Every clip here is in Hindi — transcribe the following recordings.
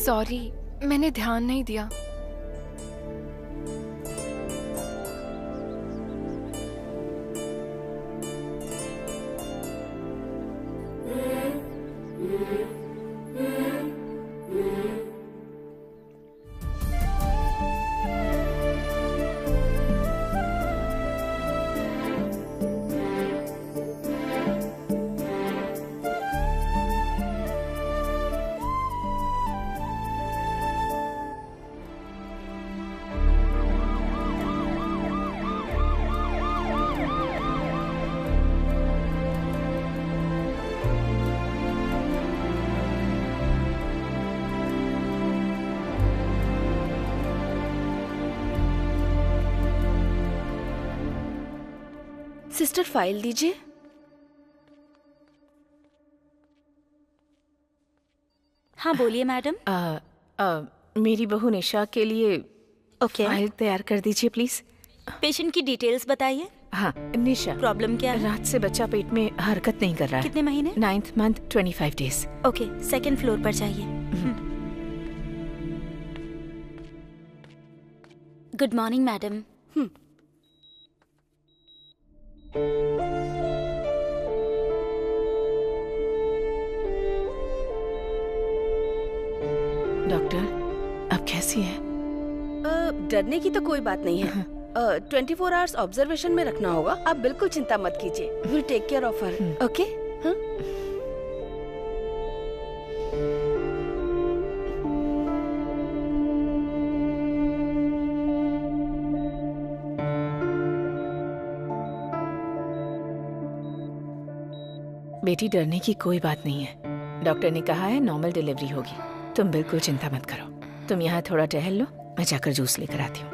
सॉरी, मैंने ध्यान नहीं दिया। सिस्टर फाइल दीजिए। हाँ बोलिए मैडम। मेरी बहू निशा के लिए फाइल तैयार कर दीजिए प्लीज। पेशेंट की डिटेल्स बताइए। हाँ निशा, प्रॉब्लम क्या है? रात से बच्चा पेट में हरकत नहीं कर रहा है। कितने महीने? 9th month 25 days। Okay, 2nd floor पर जाइए। Good morning madam. डॉक्टर, अब कैसी है? डरने की तो कोई बात नहीं है। 24 आवर्स ऑब्जर्वेशन में रखना होगा। आप बिल्कुल चिंता मत कीजिए। Will take care of her. Okay? बेटी, डरने की कोई बात नहीं है। डॉक्टर ने कहा है नॉर्मल डिलीवरी होगी। तुम बिल्कुल चिंता मत करो। तुम यहाँ थोड़ा टहल लो, मैं जाकर जूस लेकर आती हूँ।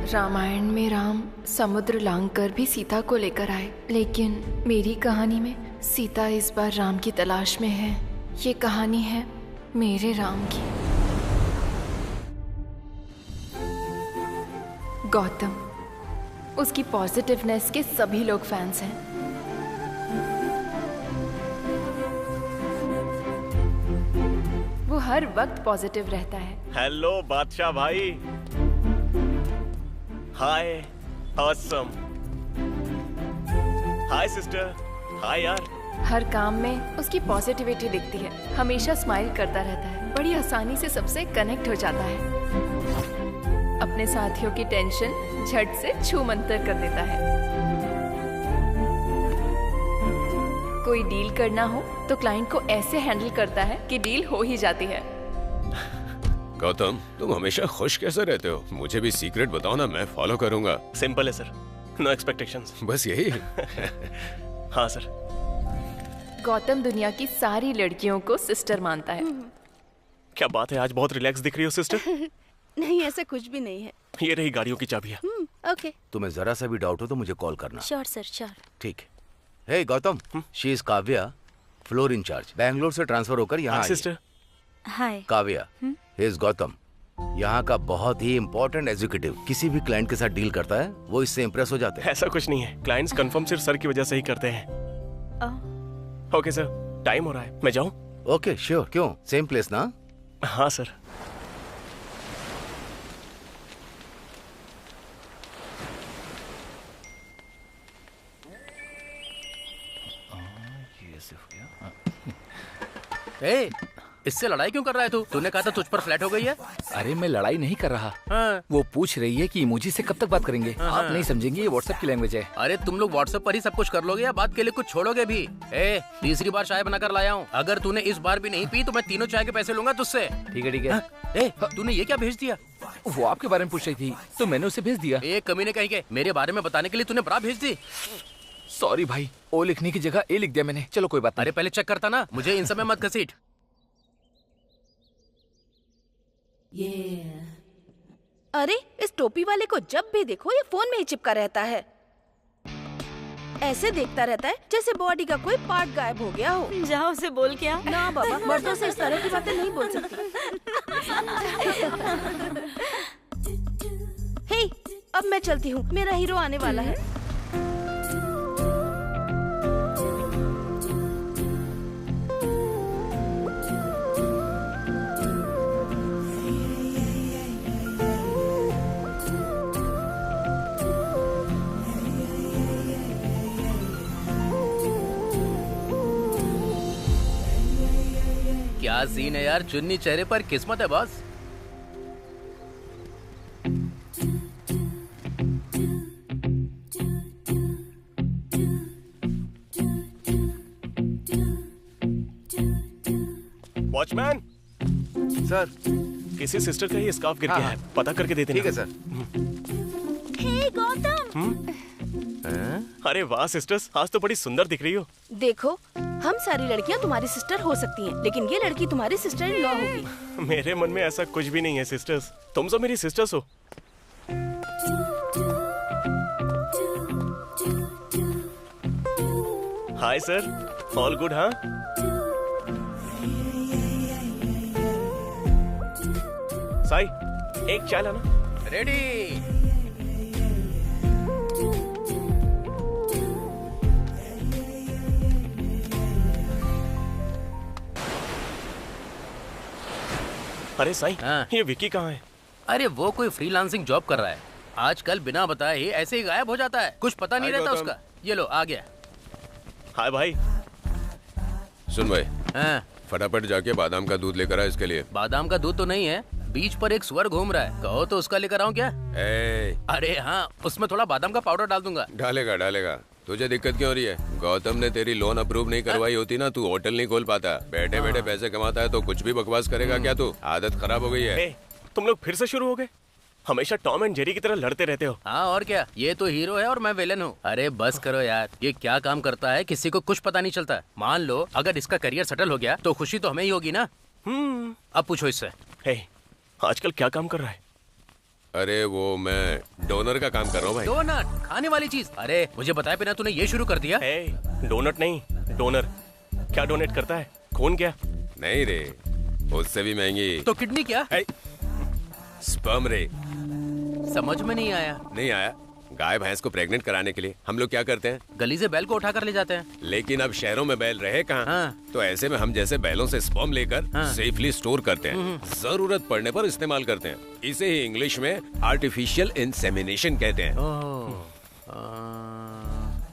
रामायण में राम समुद्र लांघकर भी सीता को लेकर आए, लेकिन मेरी कहानी में सीता इस बार राम की तलाश में है। ये कहानी है मेरे राम की। गौतम, उसकी पॉजिटिवनेस के सभी लोग फैंस हैं। वो हर वक्त पॉजिटिव रहता है। हेलो बादशाह भाई। हाय ऑसम। हाय सिस्टर। हाय यार। हर काम में उसकी पॉजिटिविटी दिखती है। हमेशा स्माइल करता रहता है। बड़ी आसानी से सबसे कनेक्ट हो जाता है। अपने साथियों की टेंशन झट से छू मंतर कर देता है। कोई डील करना हो तो क्लाइंट को ऐसे हैंडल करता है कि डील हो ही जाती है। गौतम, तुम हमेशा खुश कैसे रहते हो? मुझे भी सीक्रेट बताओ ना, मैं फॉलो करूंगा। सिंपल है सर, नो एक्सपेक्टेशंस। बस यही? हाँ सर। गौतम दुनिया की सारी लड़कियों को सिस्टर मानता है। क्या बात है, आज बहुत रिलैक्स दिख रही हो सिस्टर। नहीं, ऐसा कुछ भी नहीं है। ये रही गाड़ियों की चाबियां। ओके। तुम्हें जरा सा भी डाउट हो तो मुझे कॉल करना। Sure sir, sure. ठीक है। Hey Gautam, she is Kavya, floor incharge. Bangalore से ट्रांसफर होकर यहाँ आई। Sister. Hi Kavya, he is Gautam, यहाँ का बहुत ही इम्पोर्टेंट एग्जीक्यूटिव। किसी भी क्लाइंट के साथ डील करता है वो इससे इम्प्रेस हो जाते हैं। ऐसा कुछ नहीं है, क्लाइंट्स कंफर्म सिर्फ सर की वजह से ही करते हैं। ओके सर, टाइम हो रहा है, मैं जाऊँ? Okay sure. क्यों, सेम प्लेस ना? हाँ सर। ए, इससे लड़ाई क्यों कर रहा है तू? तूने कहा था तुझ पर फ्लैट हो गई है। अरे मैं लड़ाई नहीं कर रहा। हाँ। वो पूछ रही है कि इमोजी से कब तक बात करेंगे। आप नहीं समझेंगे, ये व्हाट्सएप की लैंग्वेज है। अरे तुम लोग व्हाट्सएप पर ही सब कुछ कर लोगे या बात के लिए कुछ छोड़ोगे भी? ए, तीसरी बार चाय बनाकर लाया हूँ। अगर तूने इस बार भी नहीं पी तो मैं तीनों चाय के पैसे लूंगा तुझसे। ठीक है ठीक है। ए, तूने ये क्या भेज दिया? वो आपके बारे में पूछ रही थी तो मैंने उसे भेज दिया। एक कमीने कहीं के मेरे बारे में बताने के लिए तूने ब्रा भेज दी। सॉरी भाई, ओ लिखने की जगह ए लिख दिया मैंने। चलो कोई बात नहीं। अरे पहले चेक करता ना, मुझे इन सब में मत घसीट। अरे इस टोपी वाले को जब भी देखो ये फोन में ही चिपका रहता है। ऐसे देखता रहता है जैसे बॉडी का कोई पार्ट गायब हो गया हो। जाओ उसे बोल के आओ। ना बाबा, मर्दों से इस तरह की बातें नहीं बोल सकती। हे, अब मैं चलती हूँ, मेरा हीरो आने वाला है। क्या सीन है यार, चुन्नी चेहरे पर, किस्मत है बॉस। वॉचमैन सर, किसी सिस्टर का ही स्कार्फ गिर गया है, पता करके दे देना। ठीक है सर। हे गौतम, अरे वाह सिस्टर्स, आज तो बड़ी सुंदर दिख रही हो। देखो, हम सारी लड़कियां तुम्हारी सिस्टर हो सकती हैं, लेकिन ये लड़की तुम्हारी सिस्टर इन लॉ होगी। मेरे मन में ऐसा कुछ भी नहीं है सिस्टर्स, तुम सब मेरी सिस्टर्स हो। Hi sir, all good? हाँ साई, एक चाय लाना। रेडी। अरे साई, हाँ। ये विकी कहाँ है? अरे वो कोई फ्रीलांसिंग जॉब कर रहा है। आजकल बिना बताए ही ऐसे ही गायब हो जाता है, कुछ पता नहीं हाय रहता गौतम। उसका। ये लो आ गया। हाय भाई। सुन भाई, हाँ, फटाफट जाके बादाम का दूध लेकर आ इसके लिए। बादाम का दूध तो नहीं है, बीच पर एक सुअर घूम रहा है, कहो तो उसका लेकर आऊं क्या? अरे हाँ, उसमें थोड़ा बादाम का पाउडर डाल दूंगा। डालेगा। तुझे दिक्कत क्यों हो रही है? गौतम ने तेरी लोन अप्रूव नहीं करवाई होती ना, तू होटल नहीं खोल पाता। बैठे बैठे पैसे कमाता है तो कुछ भी बकवास करेगा क्या तू? आदत खराब हो गई है। ए, तुम लोग फिर से शुरू हो गए? हमेशा टॉम एंड जेरी की तरह लड़ते रहते हो। हाँ और क्या, ये तो हीरो है और मैं विलेन हूँ। अरे बस करो यार, ये क्या काम करता है किसी को कुछ पता नहीं चलता। मान लो अगर इसका करियर सेटल हो गया तो खुशी तो हमें ही होगी ना। अब पूछो इससे। हे, आजकल क्या काम कर रहा है? अरे वो मैं डोनर का काम कर रहा हूँ भाई। डोनट, खाने वाली चीज। अरे मुझे बताए बिना तूने ये शुरू कर दिया। हे, डोनट नहीं, डोनर। क्या डोनेट करता है? खून क्या? नहीं रे, उससे भी महंगी। तो किडनी क्या? स्पर्म रे। समझ में नहीं आया। नहीं आया? गाय भैंस को प्रेग्नेंट कराने के लिए हम लोग क्या करते हैं? गली से बैल को उठाकर ले जाते हैं। लेकिन अब शहरों में बैल रहे कहाँ? हाँ। तो ऐसे में हम जैसे बैलों से स्पर्म लेकर सेफली स्टोर करते हैं, जरूरत पड़ने पर इस्तेमाल करते हैं। इसे ही इंग्लिश में आर्टिफिशियल इंसेमिनेशन कहते हैं।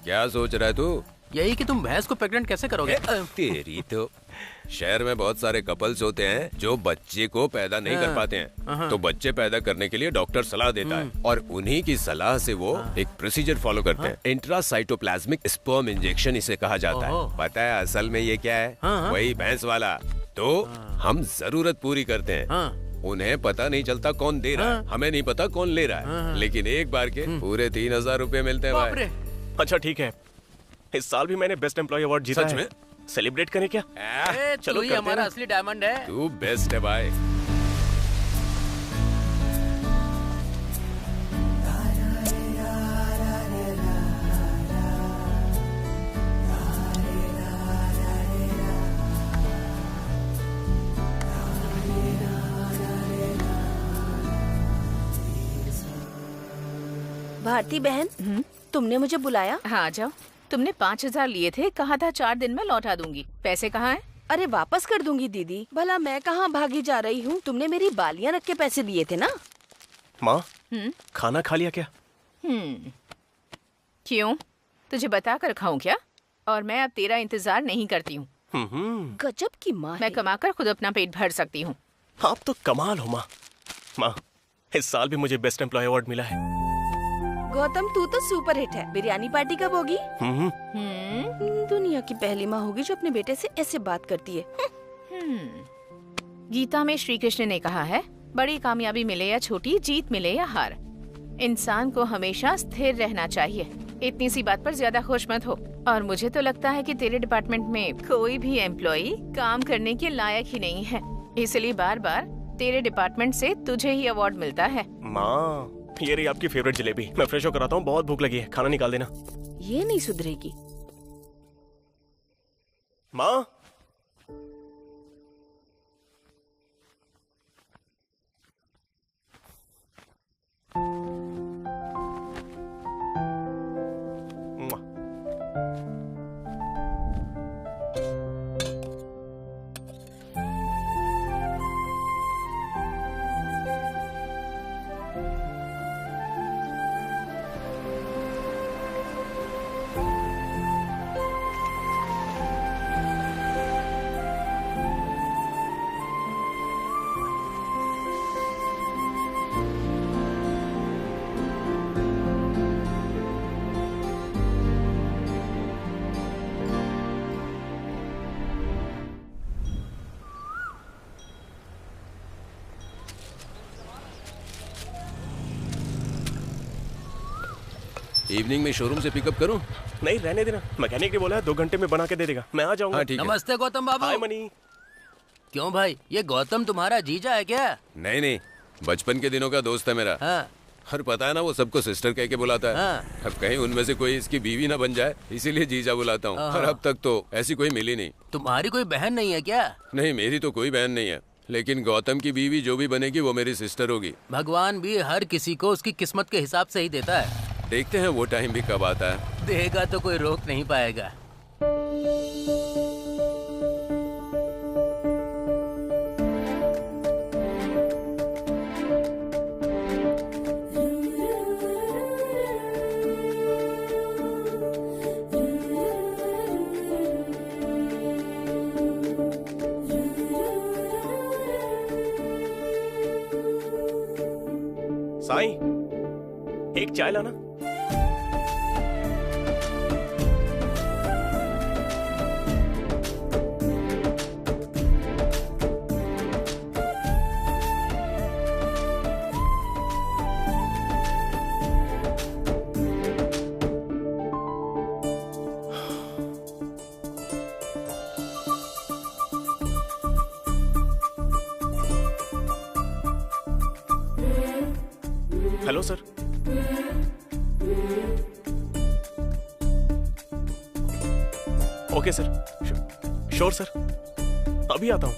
क्या सोच रहा है तू? यही कि तुम भैंस को प्रेग्नेंट कैसे करोगे? तेरी तो। शहर में बहुत सारे कपल्स होते हैं जो बच्चे को पैदा नहीं कर पाते हैं, तो बच्चे पैदा करने के लिए डॉक्टर सलाह देता है और उन्हीं की सलाह से वो एक प्रोसीजर फॉलो करते हैं। इंट्रासाइटोप्लाज्मिक स्पर्म इंजेक्शन इसे कहा जाता है। पता है असल में ये क्या है? वही भैंस वाला। तो हम जरूरत पूरी करते हैं। उन्हें पता नहीं चलता कौन दे रहा है, हमें नहीं पता कौन ले रहा है, लेकिन एक बार के पूरे 3000 रुपए मिलते हैं भाई। अच्छा ठीक है, इस साल भी मैंने बेस्ट एम्प्लॉय अवार्ड जीता सच है। में? सेलिब्रेट करें क्या? चलो ये हमारा असली डायमंड है। तू बेस्ट है भाई। भारती बहन, तुमने मुझे बुलाया? हाँ जाओ। तुमने 5000 लिए थे, कहा था 4 दिन में लौटा दूंगी। पैसे कहाँ हैं? अरे वापस कर दूंगी दीदी। भला मैं कहाँ भागी जा रही हूँ? तुमने मेरी बालियाँ रख के पैसे दिए थे ना। माँ, खाना खा लिया क्या? क्यों? तुझे बता कर खाऊं क्या? और मैं अब तेरा इंतजार नहीं करती हूँ। गजब की माँ मैं है। कमाकर खुद अपना पेट भर सकती हूँ। आप तो कमाल हो माँ। माँ, इस साल भी मुझे बेस्ट एम्प्लॉय अवार्ड मिला है। गौतम, तू तो सुपर हिट है। बिरयानी पार्टी कब होगी? दुनिया की पहली माँ होगी जो अपने बेटे से ऐसे बात करती है। गीता में श्री कृष्ण ने कहा है, बड़ी कामयाबी मिले या छोटी, जीत मिले या हार, इंसान को हमेशा स्थिर रहना चाहिए। इतनी सी बात पर ज्यादा खुश मत हो। और मुझे तो लगता है कि तेरे डिपार्टमेंट में कोई भी एम्प्लॉई काम करने के लायक ही नहीं है, इसलिए बार बार तेरे डिपार्टमेंट से तुझे ही अवार्ड मिलता है। माँ, ये रही आपकी फेवरेट जलेबी। मैं फ्रेश होकर आता हूँ, बहुत भूख लगी है, खाना निकाल देना। ये नहीं सुधरेगी। माँ, इवनिंग में शोरूम से पिकअप करूं? नहीं रहने देना, मैकेनिक ने बोला है 2 घंटे में बना के दे देगा, मैं आ जाऊंगा। हाँ, ठीक है। नमस्ते गौतम बाबू। हाय मनी। क्यों भाई, ये गौतम तुम्हारा जीजा है क्या? नहीं नहीं, बचपन के दिनों का दोस्त है मेरा। हाँ। और पता है ना, वो सबको सिस्टर कह के बुलाता है। हाँ। अब कहीं उनमें से कोई इसकी बीवी ना बन जाए, इसीलिए जीजा बुलाता हूँ। और अब तक तो ऐसी कोई मिली नहीं। तुम्हारी कोई बहन नहीं है क्या? नहीं, मेरी तो कोई बहन नहीं है, लेकिन गौतम की बीवी जो भी बनेगी वो मेरी सिस्टर होगी। भगवान भी हर किसी को उसकी किस्मत के हिसाब से ही देता है। देखते हैं वो टाइम भी कब आता है। देगा तो कोई रोक नहीं पाएगा। साईं, एक चाय लाना। Hello sir. Okay sir, sure sir, अभी आता हूँ।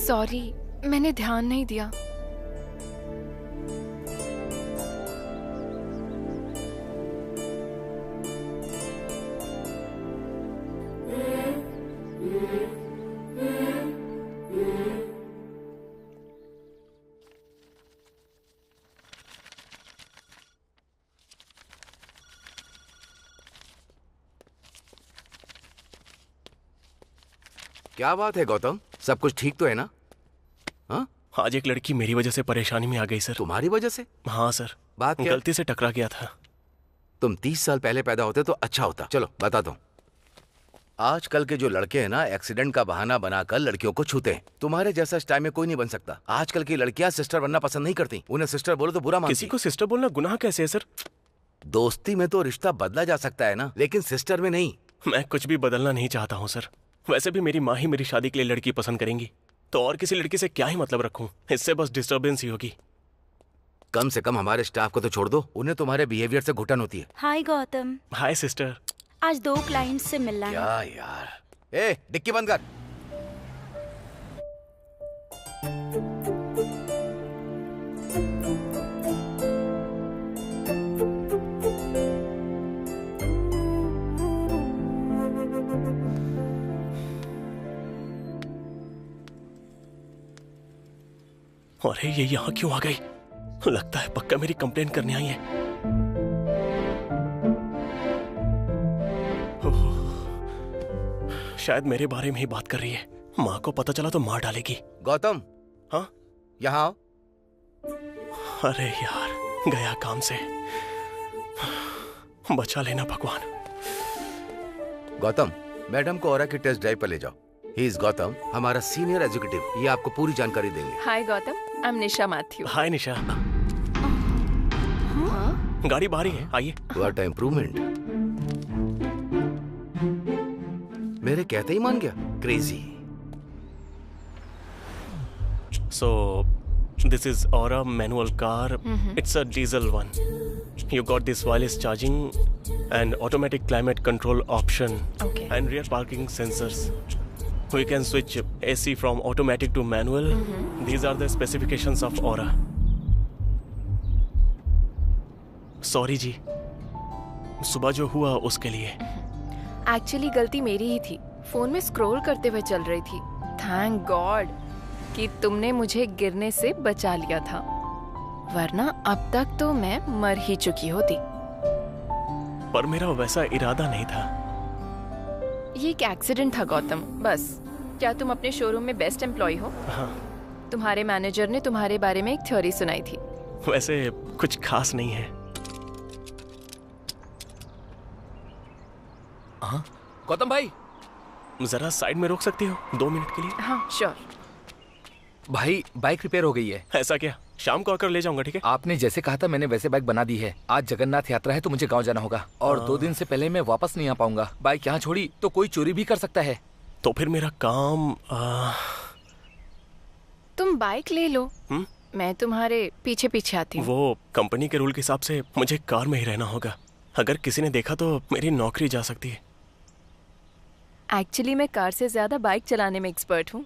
सॉरी, मैंने ध्यान नहीं दिया। क्या बात है गौतम, सब कुछ ठीक तो है ना? हाँ, आज एक लड़की मेरी वजह से परेशानी में आ गई सर। तुम्हारी वजह से? हाँ सर, बात क्या? गलती से टकरा गया था। तुम 30 साल पहले पैदा होते तो अच्छा होता। चलो बताता हूँ। आजकल के जो लड़के हैं ना, एक्सीडेंट का बहाना बनाकर लड़कियों को छूते हैं। तुम्हारे जैसा इस टाइम में कोई नहीं बन सकता। आजकल की लड़कियां सिस्टर बनना पसंद नहीं करती। उन्हें सिस्टर बोलो तो बुरा मानती। किसी को सिस्टर बोलना गुनाह कैसे है सर? दोस्ती में तो रिश्ता बदला जा सकता है ना, लेकिन सिस्टर में नहीं। मैं कुछ भी बदलना नहीं चाहता हूँ सर। वैसे भी मेरी माँ ही मेरी शादी के लिए लड़की पसंद करेंगी, तो और किसी लड़की से क्या ही मतलब रखूं? इससे बस डिस्टर्बेंस ही होगी। कम से कम हमारे स्टाफ को तो छोड़ दो, उन्हें तुम्हारे बिहेवियर से घुटन होती है। हाय गौतम, हाय सिस्टर। आज 2 क्लाइंट से मिलना है। क्या यार, ए डिक्की बंद कर। अरे ये यहाँ क्यों आ गई? लगता है पक्का मेरी कंप्लेंट करने आई है। शायद मेरे बारे में ही बात कर रही है। माँ को पता चला तो मार डालेगी। गौतम, हाँ यहाँ आओ। अरे यार, गया काम से। बचा लेना भगवान। गौतम, मैडम को ऑरा की टेस्ट ड्राइव पर ले जाओ। ही इज गौतम, हमारा सीनियर एग्जीक्यूटिव। ये आपको पूरी जानकारी देंगे। Hi Gautam, I am Nisha Mathew. Hi Nisha. गाड़ी बाहर ही है, आइए। What improvement. मेरे कहते ही मान गया। Crazy. So this is Aura manual car. It's a diesel one. You got this wireless charging and automatic climate control option. Okay. And rear parking sensors. We can switch AC from automatic to manual. These are the specifications of Aura. Sorry जी, सुबह जो हुआ उसके लिए। एक्चुअली गलती मेरी ही थी, फोन में स्क्रॉल करते हुए चल रही थी। थैंक गॉड कि तुमने मुझे गिरने से बचा लिया था, वरना अब तक तो मैं मर ही चुकी होती। पर मेरा वैसा इरादा नहीं था। ये एक एक्सीडेंट था गौतम, बस। क्या तुम अपने शोरूम में बेस्ट एम्प्लॉय हो? हाँ। तुम्हारे मैनेजर ने तुम्हारे बारे में एक थ्योरी सुनाई थी। वैसे कुछ खास नहीं है। हाँ गौतम भाई, जरा साइड में रोक सकती हो 2 मिनट के लिए? हाँ श्योर। भाई बाइक रिपेयर हो गई है। ऐसा क्या? शाम को आकर ले जाऊंगा, ठीक है? आपने जैसे कहा था मैंने वैसे बाइक बना दी है। आज जगन्नाथ यात्रा है तो मुझे गांव जाना होगा और 2 दिन से पहले मैं वापस नहीं आ पाऊंगा। बाइक यहाँ छोड़ी तो कोई चोरी भी कर सकता है। तो फिर मेरा काम तुम बाइक ले लो। मैं तुम्हारे पीछे पीछे आती हूँ। वो कंपनी के रूल के हिसाब से मुझे कार में ही रहना होगा। अगर किसी ने देखा तो मेरी नौकरी जा सकती है। एक्चुअली मैं कार से ज्यादा बाइक चलाने में एक्सपर्ट हूँ।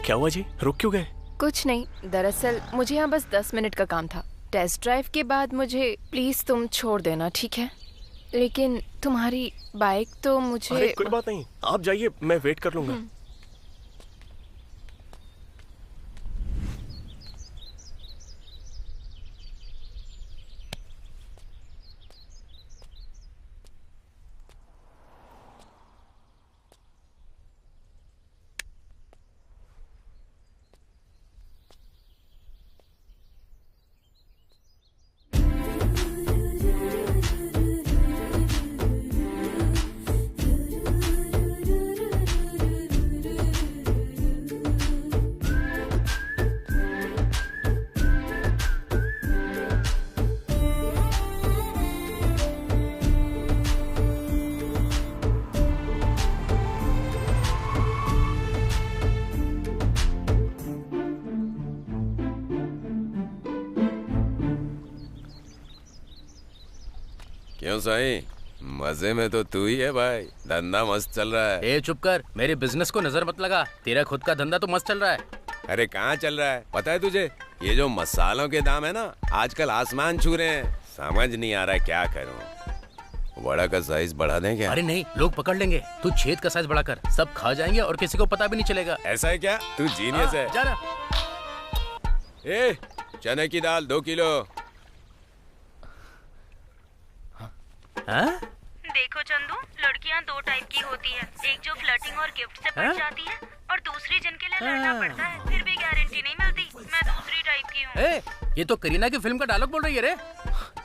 क्या हुआ जी, रुक क्यों गए? कुछ नहीं, दरअसल मुझे यहाँ बस 10 मिनट का काम था। टेस्ट ड्राइव के बाद मुझे प्लीज तुम छोड़ देना, ठीक है? लेकिन तुम्हारी बाइक तो मुझे। अरे कोई बात नहीं, आप जाइए, मैं वेट कर लूंगा। क्यों साईं, मजे में तो तू ही है भाई। धंधा मस्त चल रहा है। ए चुप कर, मेरे बिजनेस को नजर मत लगा। तेरा खुद का धंधा तो मस्त चल रहा है। अरे कहाँ चल रहा है पता है तुझे? ये जो मसालों के दाम है ना, आजकल आसमान छू रहे हैं। समझ नहीं आ रहा क्या करूं। वड़ा का साइज बढ़ा दें क्या? अरे नहीं, लोग पकड़ लेंगे। तू छेद का साइज बढ़ाकर, सब खा जाएंगे और किसी को पता भी नहीं चलेगा। ऐसा है क्या? तू जीनियस है। जा ना। ए, चने की दाल 2 किलो। हाँ? देखो चंदू, लड़कियां 2 टाइप की होती है, एक जो फ्लर्टिंग और गिफ्ट से पड़ जाती है और दूसरी जिनके लिए लड़ना पड़ता है फिर भी गारंटी नहीं मिलती। मैं दूसरी टाइप की हूँ। ये तो करीना की फिल्म का डायलॉग बोल रही है रे।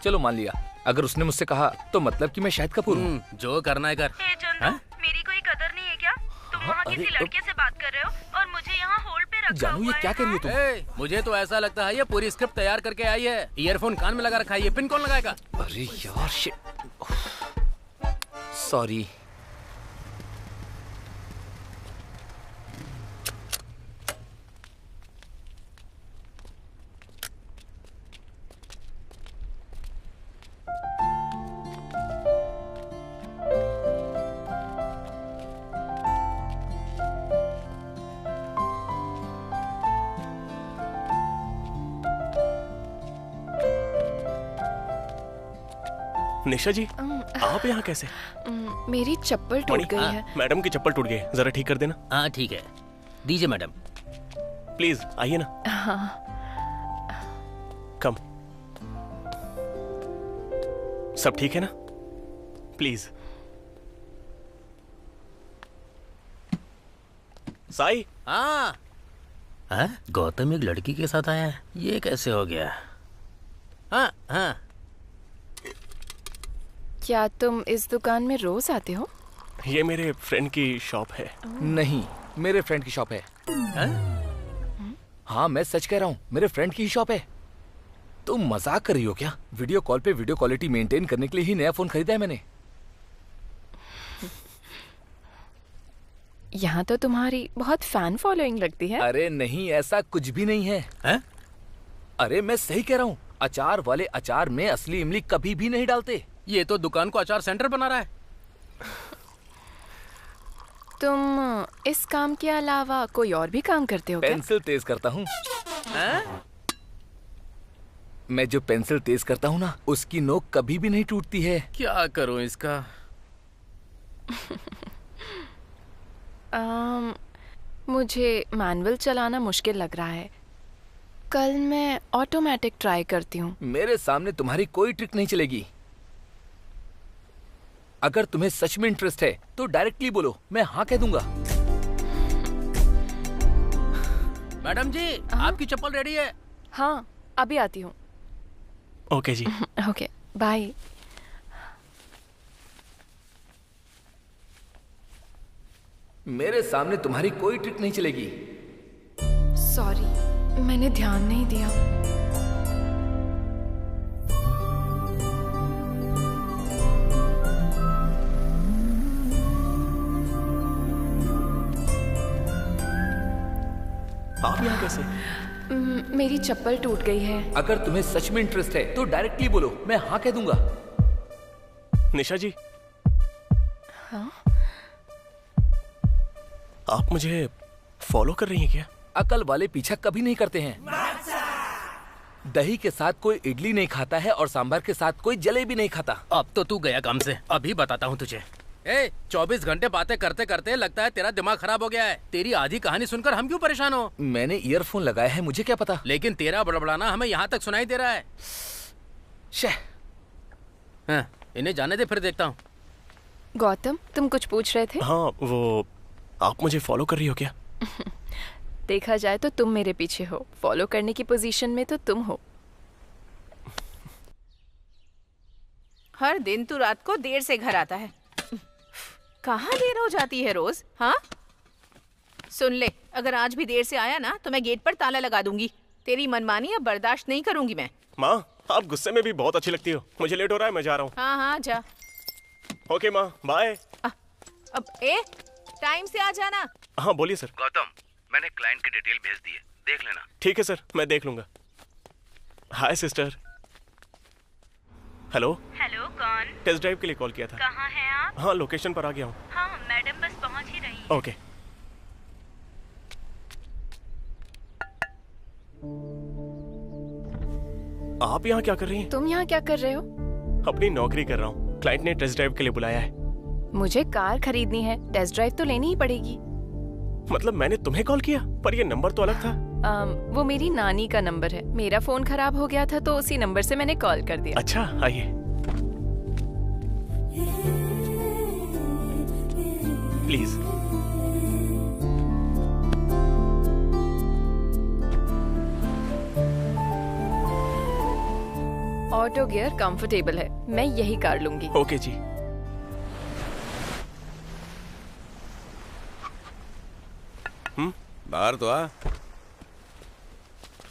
चलो मान लिया, अगर उसने मुझसे कहा तो मतलब कि मैं शाहिद कपूर हूँ। जो करना है कर। चंदू, मेरी कोई कदर नहीं है क्या? तुम वहाँ किसी लड़के से बात कर रहे हो और मुझे यहाँ होल्ड पे रखा जानू, ये क्या कर रही हो तुम? मुझे तो ऐसा लगता है ये पूरी स्क्रिप्ट तैयार करके आई है। ईयरफोन कान में लगा रखा है, ये पिन कौन लगाएगा? अरे यार शिट, सॉरी। निशा जी, आप यहाँ कैसे? मेरी चप्पल टूट गई है। मैडम की चप्पल टूट गई है, जरा ठीक कर देना। हाँ ठीक है, दीजिए मैडम। प्लीज आइए ना। हाँ। कम। सब ठीक है ना? प्लीज। साई। हाँ। गौतम एक लड़की के साथ आया है, ये कैसे हो गया? हाँ हाँ। क्या तुम इस दुकान में रोज आते हो? ये मेरे फ्रेंड की शॉप है। नहीं, मेरे फ्रेंड की शॉप है। हाँ मैं सच कह रहा हूँ, मेरे फ्रेंड की ही शॉप है। तुम मजाक कर रही हो क्या? वीडियो कॉल पे वीडियो क्वालिटी मेंटेन करने के लिए ही नया फोन खरीदा है मैंने। यहाँ तो तुम्हारी बहुत फैन फॉलोइंग लगती है। अरे नहीं, ऐसा कुछ भी नहीं है। अरे मैं सही कह रहा हूँ, अचार वाले अचार में असली इमली कभी भी नहीं डालते। ये तो दुकान को अचार सेंटर बना रहा है। तुम इस काम के अलावा कोई और भी काम करते हो क्या? पेंसिल तेज करता हूँ। मैं जो पेंसिल तेज करता हूँ ना, उसकी नोक कभी भी नहीं टूटती है। क्या करूँ इसका? मुझे मैनुअल चलाना मुश्किल लग रहा है। कल मैं ऑटोमेटिक ट्राई करती हूँ। मेरे सामने तुम्हारी कोई ट्रिक नहीं चलेगी। अगर तुम्हें सच में इंटरेस्ट है तो डायरेक्टली बोलो, मैं हाँ कह दूंगा। मैडम जी, आपकी चप्पल रेडी है? हाँ, अभी आती हूँ। ओके जी। Okay, bye. मेरे सामने तुम्हारी कोई ट्रिक नहीं चलेगी। सॉरी, मैंने ध्यान नहीं दिया। आप यहाँ कैसे? मेरी चप्पल टूट गई है। अगर तुम्हें सच में इंटरेस्ट है तो डायरेक्टली बोलो, मैं हाँ कह दूंगा। निशा जी। हाँ? आप मुझे फॉलो कर रही हैं क्या? अकल वाले पीछा कभी नहीं करते हैं। दही के साथ कोई इडली नहीं खाता है और सांभर के साथ कोई जलेबी नहीं खाता। अब तो तू गया काम से, अभी बताता हूँ तुझे। 24 घंटे बातें करते करते लगता है तेरा दिमाग खराब हो गया है। तेरी आधी कहानी सुनकर हम क्यों परेशान हो? मैंने ईयरफोन लगाया है, मुझे क्या पता। लेकिन तेरा बड़बड़ाना हमें यहाँ तक सुनाई दे रहा है। हाँ, इन्हें जाने दे, फिर देखता हूँ। गौतम, तुम कुछ पूछ रहे थे? हाँ, वो आप मुझे फॉलो कर रही हो क्या? देखा जाए तो तुम मेरे पीछे हो, फॉलो करने की पोजीशन में तो तुम हो। हर दिन तू रात को देर से घर आता है। कहाँ देर हो जाती है रोज? हाँ, सुन ले, अगर आज भी देर से आया ना तो मैं गेट पर ताला लगा दूंगी। तेरी मनमानी अब बर्दाश्त नहीं करूंगी मैं। माँ, आप गुस्से में भी बहुत अच्छी लगती हो। मुझे लेट हो रहा है, मैं जा रहा हूँ। हाँ हाँ जा। ओके माँ, बाय। अब टाइम से आ जाना। हाँ बोलिए सर। गौतम, मैंने क्लाइंट की डिटेल भेज दी है, देख लेना। ठीक है सर, मैं देख लूंगा। हाय सिस्टर। हेलो। हेलो, कौन? टेस्ट ड्राइव के लिए कॉल किया था। कहाँ हैं आप? हाँ, लोकेशन पर आ गया हूँ। हाँ, मैडम बस पहुँच ही रही हैं। ओके। आप यहाँ क्या कर रही हैं? तुम यहाँ क्या कर रहे हो? अपनी नौकरी कर रहा हूँ। क्लाइंट ने टेस्ट ड्राइव के लिए बुलाया है। मुझे कार खरीदनी है, टेस्ट ड्राइव तो लेनी ही पड़ेगी। मतलब मैंने तुम्हें कॉल किया, पर ये नंबर तो अलग था। वो मेरी नानी का नंबर है। मेरा फोन खराब हो गया था तो उसी नंबर से मैंने कॉल कर दिया। अच्छा, आइए। प्लीज। ऑटो गियर कंफर्टेबल है, मैं यही कार लूंगी। ओके जी। बाहर तो आ।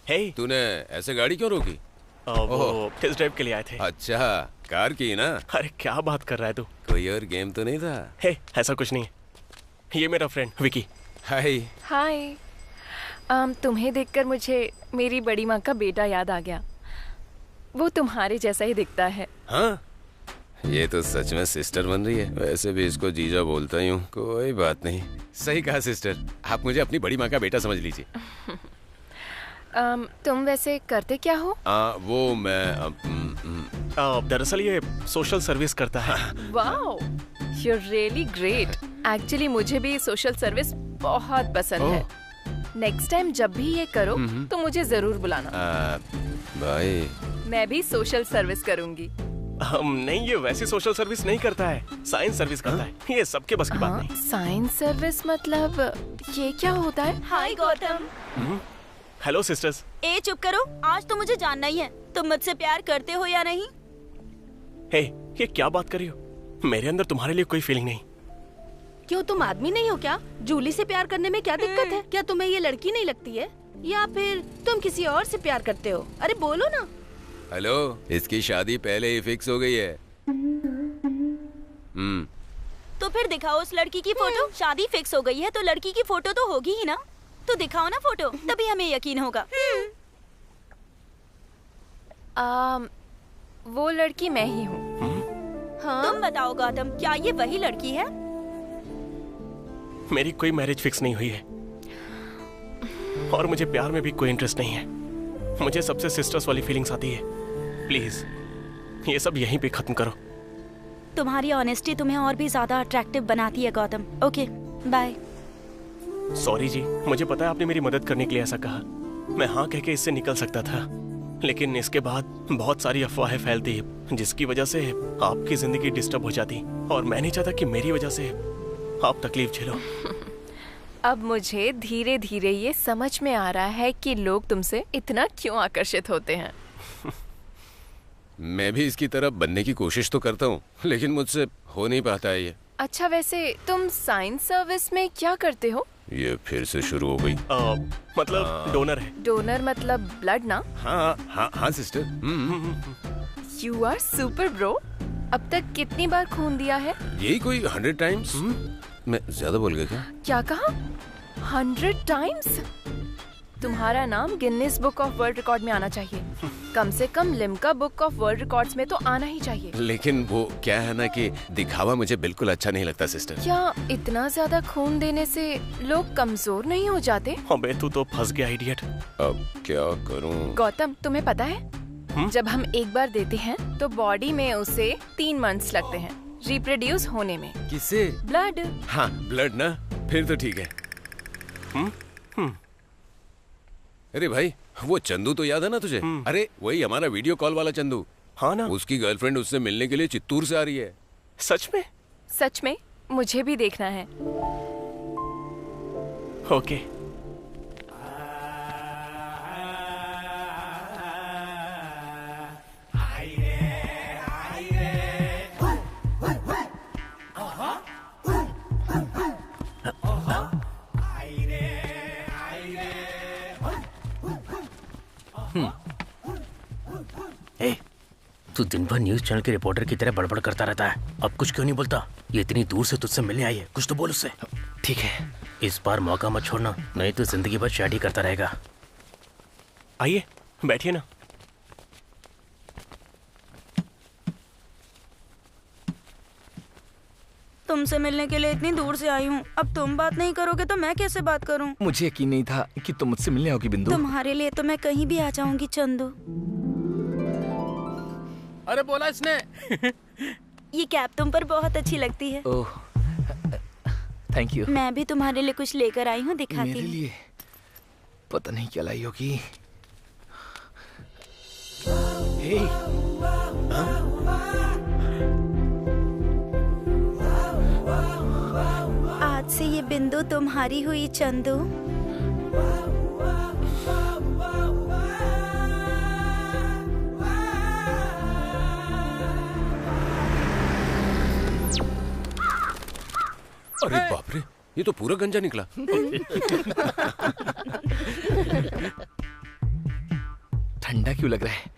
हे, तूने ऐसे गाड़ी क्यों रोकी? वो टेस्ट ड्राइव के लिए आए थे। अच्छा, कार की ना? अरे क्या बात कर रहा है तू? कोई और गेम तो नहीं था? हे, ऐसा कुछ नहीं है। ये मेरा फ्रेंड विकी। हाय। हाय। तुम्हें देखकर मुझे मेरी बड़ी माँ का बेटा याद आ गया। वो तुम्हारे जैसा ही दिखता है। हाँ, ये तो सच में सिस्टर बन रही है। वैसे भी इसको जीजा बोलता ही हूँ। कोई बात नहीं। सही कहा सिस्टर, आप मुझे अपनी बड़ी माँ का बेटा समझ लीजिए। तुम वैसे करते क्या हो? वो मैं दरअसल ये सोशल सर्विस करता है। Wow, you are really great. Actually मुझे भी सोशल सर्विस बहुत पसंद है। नेक्स्ट टाइम जब भी ये करो तो मुझे जरूर बुलाना। भाई, मैं भी सोशल सर्विस करूंगी। नहीं, ये वैसी सोशल सर्विस नहीं करता है, साइंस सर्विस करता है। ये सबके बस की बात नहीं। साइंस सर्विस मतलब ये क्या होता है? हाय गौतम। Hello sisters. ए चुप करो, आज तो मुझे जानना ही है, तुम मुझसे प्यार करते हो या नहीं? हे, ये क्या बात कर रही हो? मेरे अंदर तुम्हारे लिए कोई फीलिंग नहीं। क्यों, तुम आदमी नहीं हो क्या? जूली से प्यार करने में क्या दिक्कत है? क्या तुम्हें ये लड़की नहीं लगती है, या फिर तुम किसी और से प्यार करते हो? अरे बोलो ना। हेलो, इसकी शादी पहले ही फिक्स हो गई है। तो फिर दिखाओ उस लड़की की फोटो। शादी फिक्स हो गई है तो लड़की की फोटो तो होगी ही ना। तो दिखाओ ना फोटो, तभी हमें यकीन होगा। वो लड़की मैं ही हूँ। हाँ? तुम बताओ गौतम, क्या ये वही लड़की है? मेरी कोई मैरिज फिक्स नहीं हुई है और मुझे प्यार में भी कोई इंटरेस्ट नहीं है। मुझे सबसे सिस्टर्स वाली फीलिंग्स आती है। प्लीज ये सब यहीं पे खत्म करो। तुम्हारी ऑनेस्टी तुम्हें और भी ज्यादा अट्रैक्टिव बनाती है गौतम। Okay, bye. सॉरी जी, मुझे पता है आपने मेरी मदद करने के लिए ऐसा कहा। मैं हाँ कह के इससे निकल सकता था, लेकिन इसके बाद बहुत सारी अफवाहें फैलती जिसकी वजह से आपकी जिंदगी डिस्टर्ब हो जाती और मैं नहीं चाहता कि मेरी वजह से आप तकलीफ झेलो। अब मुझे धीरे धीरे ये समझ में आ रहा है कि लोग तुमसे इतना क्यों आकर्षित होते हैं। मैं भी इसकी तरफ बनने की कोशिश तो करता हूँ, लेकिन मुझसे हो नहीं पाता है ये। अच्छा, वैसे तुम साइंस सर्विस में क्या करते हो? ये फिर से शुरू हो गई। मतलब डोनर है। डोनर मतलब ब्लड ना? हाँ हाँ हाँ sister. You are super bro. अब तक कितनी बार खून दिया है? यही कोई 100 टाइम्स। मैं ज्यादा बोल गया क्या? क्या कहा? 100 टाइम्स? तुम्हारा नाम Guinness book of world record में आना चाहिए। कम से कम Limca book of world records में तो आना ही चाहिए। लेकिन वो क्या है ना कि दिखावा मुझे बिल्कुल अच्छा नहीं लगता सिस्टर। क्या इतना ज्यादा खून देने से लोग कमजोर नहीं हो जाते? अबे तू तो फंस गया इडियट। अब क्या करूं? गौतम, तुम्हें पता है जब हम एक बार देते हैं तो बॉडी में उसे 3 मंथ्स लगते हैं रिप्रोड्यूस होने में। किसे? ब्लड। हाँ, ब्लड ना, फिर तो ठीक है। अरे भाई, वो चंदू तो याद है ना तुझे? अरे वही हमारा वीडियो कॉल वाला चंदू। हाँ ना। उसकी गर्लफ्रेंड उससे मिलने के लिए चित्तूर से आ रही है। सच में? सच में, मुझे भी देखना है। ओके। तू दिन भर न्यूज चैनल के रिपोर्टर की तरह बड़बड़ करता रहता है, अब कुछ क्यों नहीं बोलता? ये इतनी दूर से तुझसे मिलने आई है, कुछ तो बोल उससे। ठीक है, इस बार मौका मत छोड़ना, नहीं तो जिंदगी भर चैट ही करता रहेगा। आइए बैठिए ना। तुमसे मिलने के लिए इतनी दूर से आई हूँ, अब तुम बात नहीं करोगे तो मैं कैसे बात करूँ? मुझे यकीन नहीं था कि तुम मुझसे मिलने आओगी बिंदु। तुम्हारे लिए तो मैं कहीं भी आ जाऊंगी चंदू। अरे बोला इसने। ये कैप तुम पर बहुत अच्छी लगती है। ओह, थैंक यू। मैं भी तुम्हारे लिए कुछ लेकर आई हूँ, दिखाती मेरे हूँ। लिए पता नहीं क्या लाई होगी। हे, आज से ये बिंदु तुम्हारी हुई चंदू। अरे बाप रे, ये तो पूरा गंजा निकला। ठंडा क्यों लग रहा है?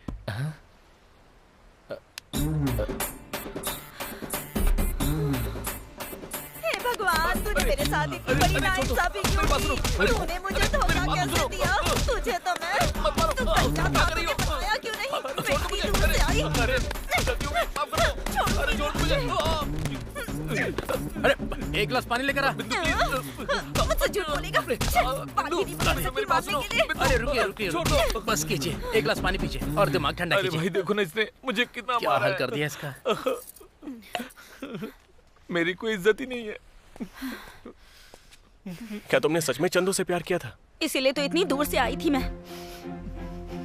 हे भगवान, तूने मेरे साथ इतनी बड़ी नाइंसाफी क्यों की? तूने मुझे धोखा कैसे दिया? तुझे तो मैं तू कच्चा था, तुझे बताया क्यों नहीं? मैं इतनी दूर से आई। अरे एक गिलास पानी लेकर आ। मुझसे झूठ बोलेगा? पानी नहीं बता सकती मारने के लिए। अरे रुकिए, बस कीजिए, एक गिलास पानी पीजिए और दिमाग ठंडा कीजिए। भाई देखो ना, इसने मुझे कितना क्या मारा हाल है। कर दिया इसका। मेरी कोई इज्जत ही नहीं है। क्या तुमने सच में चंदू से प्यार किया था? इसीलिए तो इतनी दूर से आई थी मैं।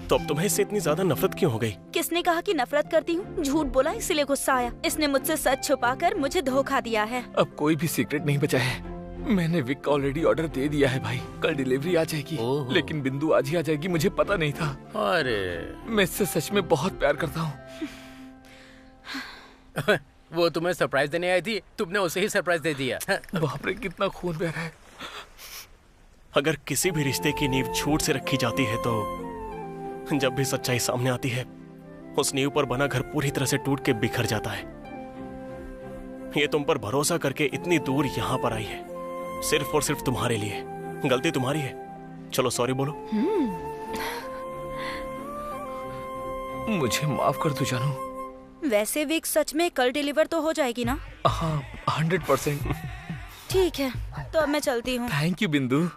तो अब तुम्हें इससे इतनी ज्यादा नफरत क्यों हो गई? किसने कहा कि नफरत करती हूँ? झूठ बोला इसलिए गुस्सा आया। इसने मुझसे सच छुपाकर मुझे धोखा दिया है। अब कोई भी सीक्रेट नहीं बचा है। मैंने विक का ऑलरेडी ऑर्डर दे दिया है भाई। कल डिलीवरी आ जाएगी, लेकिन बिंदु आज ही आ जाएगी। मुझे पता नहीं था। अरे मैं इससे सच में बहुत प्यार करता हूँ। वो तुम्हें सरप्राइज देने आई थी, तुमने उसे ही सरप्राइज दे दिया। बाप रे, कितना खून बह रहा है। अगर किसी भी रिश्ते की नींव झूठ से रखी जाती है तो जब भी सच्चाई सामने आती है, उस नींव पर बना घर पूरी तरह से टूट के बिखर जाता है। ये तुम पर भरोसा करके इतनी दूर यहाँ पर आई है, सिर्फ और सिर्फ तुम्हारे लिए। गलती तुम्हारी है। चलो सॉरी बोलो। मुझे माफ कर दो जानू। वैसे वीक सच में कल डिलीवर तो हो जाएगी ना? हाँ, 100%। ठीक है, तो अब मैं चलती हूँ। थैंक यू बिंदु।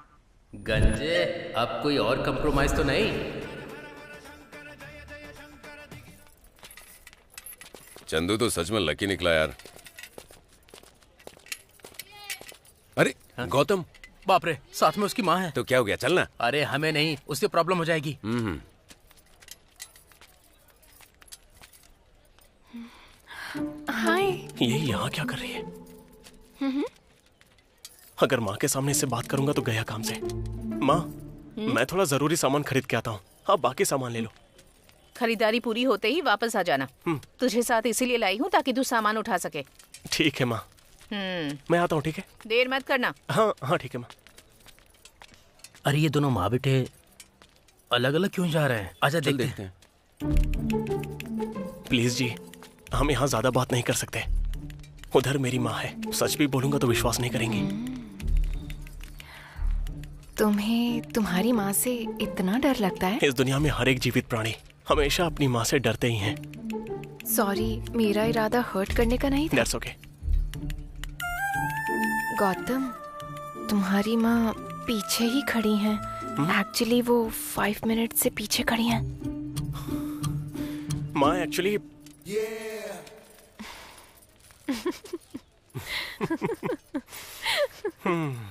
गंजे, अब कोई और कंप्रोमाइज तो नहीं? चंदू तो सच में लकी निकला यार। अरे गौतम, बाप रे, साथ में उसकी माँ है। तो क्या हो गया, चलना। अरे हमें नहीं, उससे प्रॉब्लम हो जाएगी। हाय। ये यहाँ क्या कर रही है? अगर माँ के सामने इससे बात करूंगा तो गया काम से। माँ, मैं थोड़ा जरूरी सामान खरीद के आता हूँ, आप बाकी सामान ले लो। खरीदारी पूरी होते ही वापस आ जाना। तुझे साथ इसीलिए लाई हूँ ताकि तू सामान उठा सके। ठीक है माँ, मैं आता हूँ। ठीक है, देर मत करना। हाँ हाँ ठीक है माँ। अरे ये दोनों माँ बेटे अलग अलग क्यों जा रहे हैं? आजा देखते हैं। प्लीज जी, हम यहाँ ज्यादा बात नहीं कर सकते। उधर मेरी माँ है, सच भी बोलूंगा तो विश्वास नहीं करेंगी। तुम्हें तुम्हारी माँ से इतना डर लगता है? इस दुनिया में हर एक जीवित प्राणी हमेशा अपनी माँ से डरते ही हैं। सॉरी, मेरा इरादा हर्ट करने का नहीं था। That's okay. गौतम, तुम्हारी माँ पीछे ही खड़ी हैं। एक्चुअली वो 5 मिनट से पीछे खड़ी हैं। माँ एक्चुअली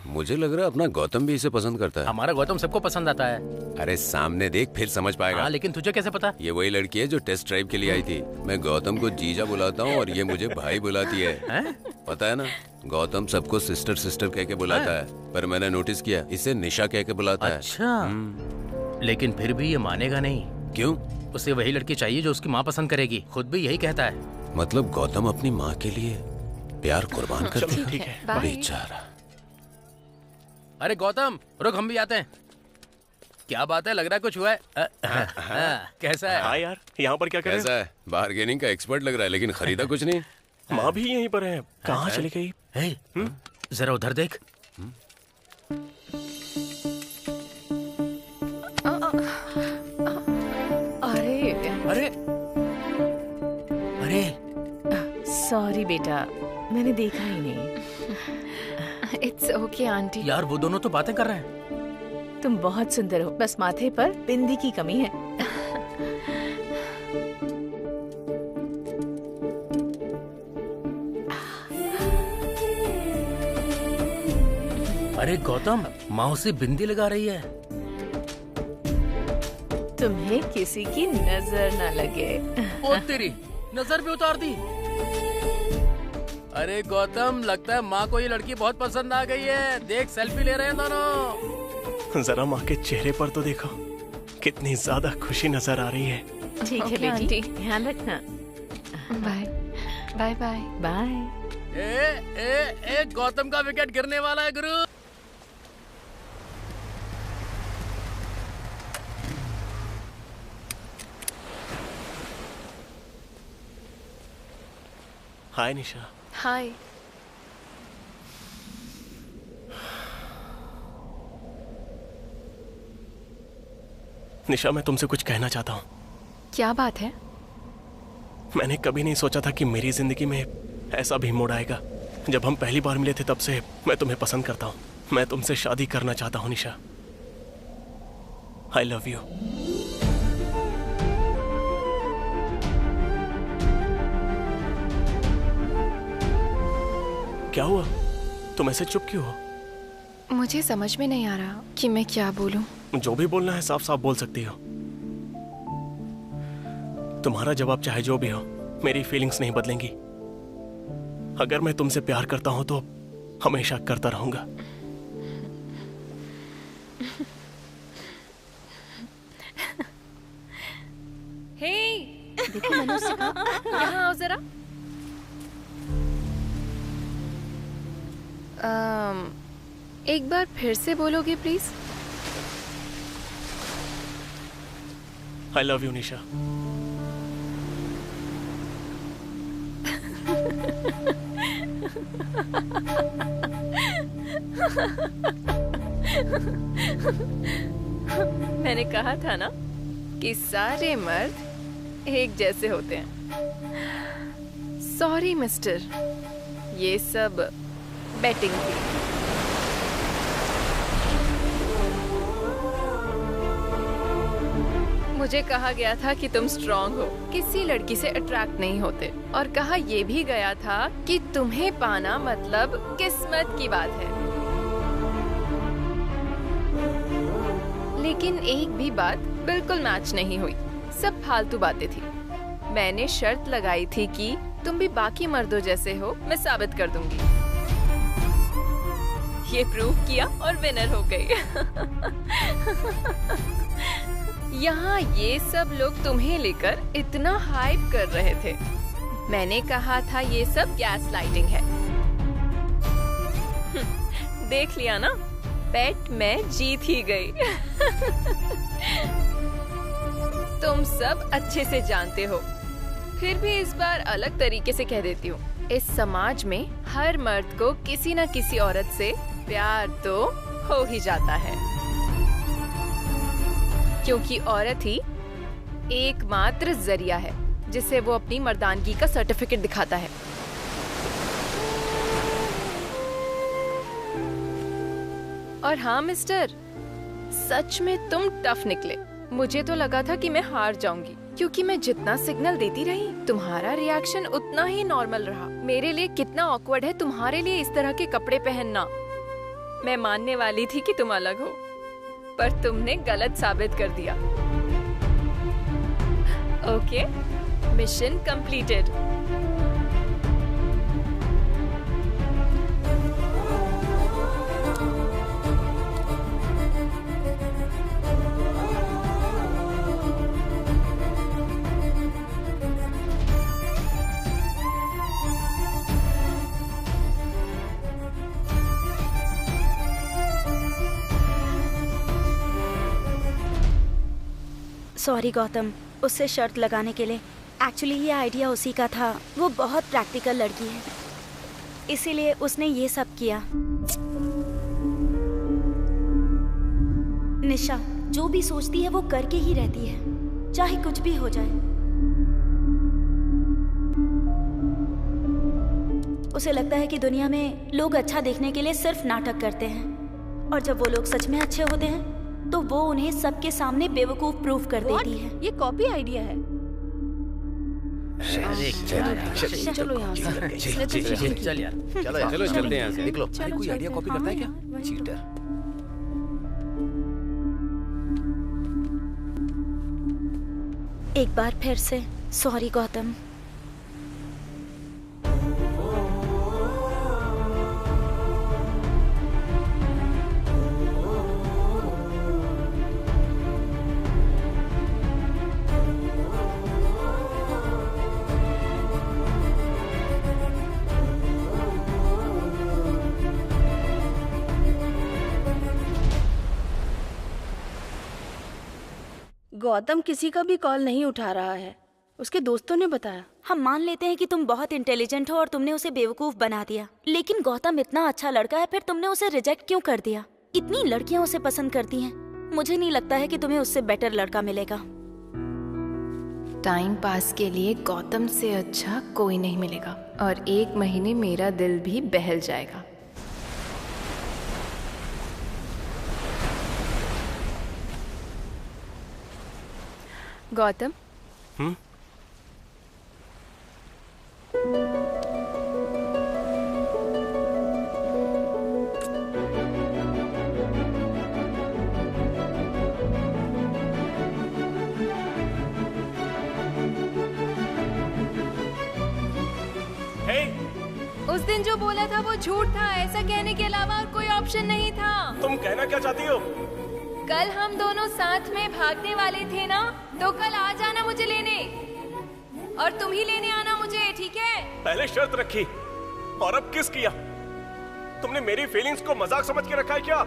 मुझे लग रहा है अपना गौतम भी इसे पसंद करता है। हमारा गौतम सबको पसंद आता है। अरे सामने देख, फिर समझ पाएगा। हाँ, लेकिन तुझे कैसे पता? ये वही लड़की है जो टेस्ट ड्राइव के लिए आई थी। मैं गौतम को जीजा बुलाता हूँ और ये मुझे भाई बुलाती है। पता है ना, गौतम सबको सिस्टर सिस्टर कह के बुलाता है, पर मैंने नोटिस किया इसे निशा कह के बुलाता है। अच्छा, लेकिन फिर भी ये मानेगा नहीं। क्यों? उसे वही लड़की चाहिए जो उसकी माँ पसंद करेगी। खुद भी यही कहता है। मतलब गौतम अपनी माँ के लिए प्यार कुर्बान कर चलो देगा। ठीक है। बाय। बेचारा। अरे गौतम रुक, हम भी आते हैं। क्या बात है, लग रहा है कुछ हुआ है? कैसा है? हाँ यार, यहाँ पर क्या कर रहे कैसा है? बार्गेनिंग का एक्सपर्ट लग रहा है, लेकिन खरीदा कुछ नहीं। हो? माँ भी यहीं पर है। कहाँ चली गई? हे, जरा उधर देख। अरे अरे अरे सॉरी बेटा, मैंने देखा ही नहीं। It's okay aunty. यार, वो दोनों तो बातें कर रहे हैं। तुम बहुत सुंदर हो, बस माथे पर बिंदी की कमी है। अरे गौतम, मौसी बिंदी लगा रही है। तुम्हें किसी की नजर न लगे। ओ तेरी नजर भी उतार दी। अरे गौतम, लगता है माँ को ये लड़की बहुत पसंद आ गई है। देख, सेल्फी ले रहे हैं दोनों। जरा माँ के चेहरे पर तो देखो, कितनी ज्यादा खुशी नजर आ रही है। ठीक है बेटी, ध्यान रखना। Bye bye bye bye. ए गौतम का विकेट गिरने वाला है गुरु। हाय निशा। हाय। निशा, मैं तुमसे कुछ कहना चाहता हूँ। क्या बात है? मैंने कभी नहीं सोचा था कि मेरी जिंदगी में ऐसा भी मोड़ आएगा। जब हम पहली बार मिले थे तब से मैं तुम्हें पसंद करता हूँ। मैं तुमसे शादी करना चाहता हूँ निशा। I love you. क्या हुआ? तुम ऐसे चुप क्यों हो? मुझे समझ में नहीं आ रहा कि मैं क्या बोलूं। जो भी बोलना है साफ साफ बोल सकती हो। तुम्हारा जवाब चाहे जो भी हो, मेरी फीलिंग्स नहीं बदलेंगी। अगर मैं तुमसे प्यार करता हूं तो हमेशा करता रहूंगा। हे, देखो मनुष्य का, यहाँ आओ जरा। एक बार फिर से बोलोगे प्लीज? आई लव यू निशा। मैंने कहा था ना कि सारे मर्द एक जैसे होते हैं। सॉरी मिस्टर, ये सब बैटिंग थी। मुझे कहा गया था कि तुम स्ट्रांग हो, किसी लड़की से अट्रैक्ट नहीं होते, और कहा यह भी गया था कि तुम्हें पाना मतलब किस्मत की बात है। लेकिन एक भी बात बिल्कुल मैच नहीं हुई, सब फालतू बातें थी। मैंने शर्त लगाई थी कि तुम भी बाकी मर्दों जैसे हो, मैं साबित कर दूंगी। ये प्रूव किया और विनर हो गई। यहाँ ये सब लोग तुम्हें लेकर इतना हाइप कर रहे थे। मैंने कहा था ये सब गैस लाइटिंग है। देख लिया ना, बेट मैं जीत ही गई। तुम सब अच्छे से जानते हो, फिर भी इस बार अलग तरीके से कह देती हूँ। इस समाज में हर मर्द को किसी न किसी औरत से प्यार तो हो ही जाता है, क्योंकि औरत ही एकमात्र जरिया है जिससे वो अपनी मर्दानगी का सर्टिफिकेट दिखाता है। और हाँ मिस्टर, सच में तुम टफ निकले। मुझे तो लगा था कि मैं हार जाऊंगी, क्योंकि मैं जितना सिग्नल देती रही तुम्हारा रिएक्शन उतना ही नॉर्मल रहा। मेरे लिए कितना ऑकवर्ड है तुम्हारे लिए इस तरह के कपड़े पहनना। मैं मानने वाली थी कि तुम अलग हो, पर तुमने गलत साबित कर दिया। Okay, mission completed. Sorry Gautam, उससे शर्त लगाने के लिए। एक्चुअली ये आइडिया उसी का था। वो बहुत प्रैक्टिकल लड़की है, इसीलिए उसने ये सब किया। निशा जो भी सोचती है वो करके ही रहती है, चाहे कुछ भी हो जाए। उसे लगता है कि दुनिया में लोग अच्छा देखने के लिए सिर्फ नाटक करते हैं, और जब वो लोग सच में अच्छे होते हैं तो वो उन्हें सबके सामने बेवकूफ प्रूफ कर देती है। ये कॉपी आइडिया है। चलो यहाँ से। चल यार, चलो चलते हैं यहाँ से। निकलो। अरे कोई आइडिया कॉपी करता है क्या? चीटर। एक बार फिर से सॉरी गौतम। गौतम किसी का भी कॉल नहीं उठा रहा है, उसके दोस्तों ने बताया। हम मान लेते हैं कि तुम बहुत इंटेलिजेंट हो और तुमने उसे बेवकूफ बना दिया, लेकिन गौतम इतना अच्छा लड़का है, फिर तुमने उसे रिजेक्ट क्यों कर दिया? इतनी लड़कियां उसे पसंद करती हैं। मुझे नहीं लगता है कि तुम्हें उससे बेटर लड़का मिलेगा। टाइम पास के लिए गौतम से अच्छा कोई नहीं मिलेगा और 1 महीने मेरा दिल भी बहल जाएगा। गौतम, उस दिन जो बोला था वो झूठ था। ऐसा कहने के अलावा और कोई ऑप्शन नहीं था। तुम कहना क्या चाहती हो? कल हम दोनों साथ में भागने वाले थे ना, तो कल आ जाना मुझे लेने और तुम ही लेने आना मुझे, ठीक है? पहले शर्त रखी और अब किस किया? तुमने मेरी फीलिंग्स को मजाक समझ के रखा है क्या?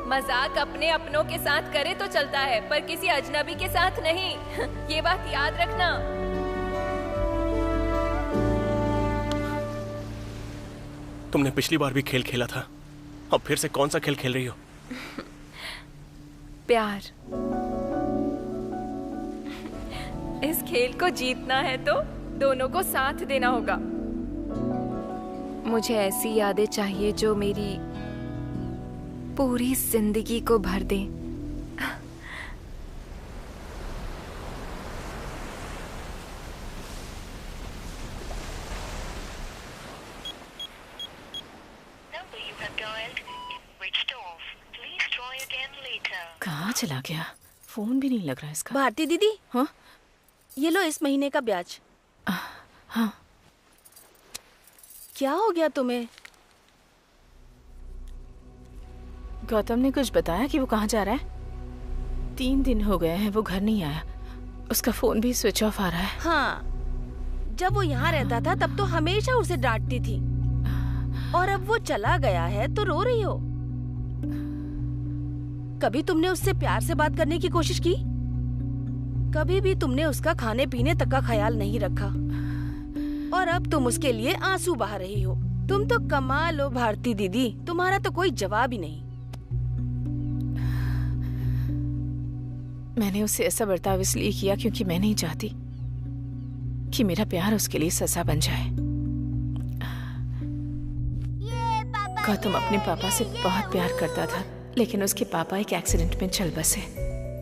मजाक अपने अपनों के साथ करे तो चलता है, पर किसी अजनबी के साथ नहीं। ये बात याद रखना। तुमने पिछली बार भी खेल खेला था, अब फिर से कौन सा खेल खेल रही हो? प्यार। इस खेल को जीतना है तो दोनों को साथ देना होगा। मुझे ऐसी यादें चाहिए जो मेरी पूरी जिंदगी को भर दें। कहाँ चला गया? फोन भी नहीं लग रहा इसका। भारती दीदी, हाँ, ये लो इस महीने का ब्याज। हाँ। क्या हो गया तुम्हें? गौतम ने कुछ बताया कि वो कहाँ जा रहा है? 3 दिन हो गए हैं वो घर नहीं आया। उसका फोन भी स्विच ऑफ आ रहा है। हाँ, जब वो यहाँ रहता था तब तो हमेशा उसे डांटती थी, और अब वो चला गया है तो रो रही हो। कभी तुमने उससे प्यार से बात करने की कोशिश की? कभी भी तुमने उसका खाने पीने तक का ख्याल नहीं रखा, और अब तुम उसके लिए आंसू बहा रही हो। तुम तो कमाल हो भारती दीदी, तुम्हारा तो कोई जवाब ही नहीं। मैंने उससे ऐसा बर्ताव इसलिए किया क्योंकि मैं नहीं चाहती कि मेरा प्यार उसके लिए सजा बन जाए। गौतम अपने पापा से बहुत प्यार करता था, लेकिन उसके पापा एक एक्सीडेंट में चल बसे।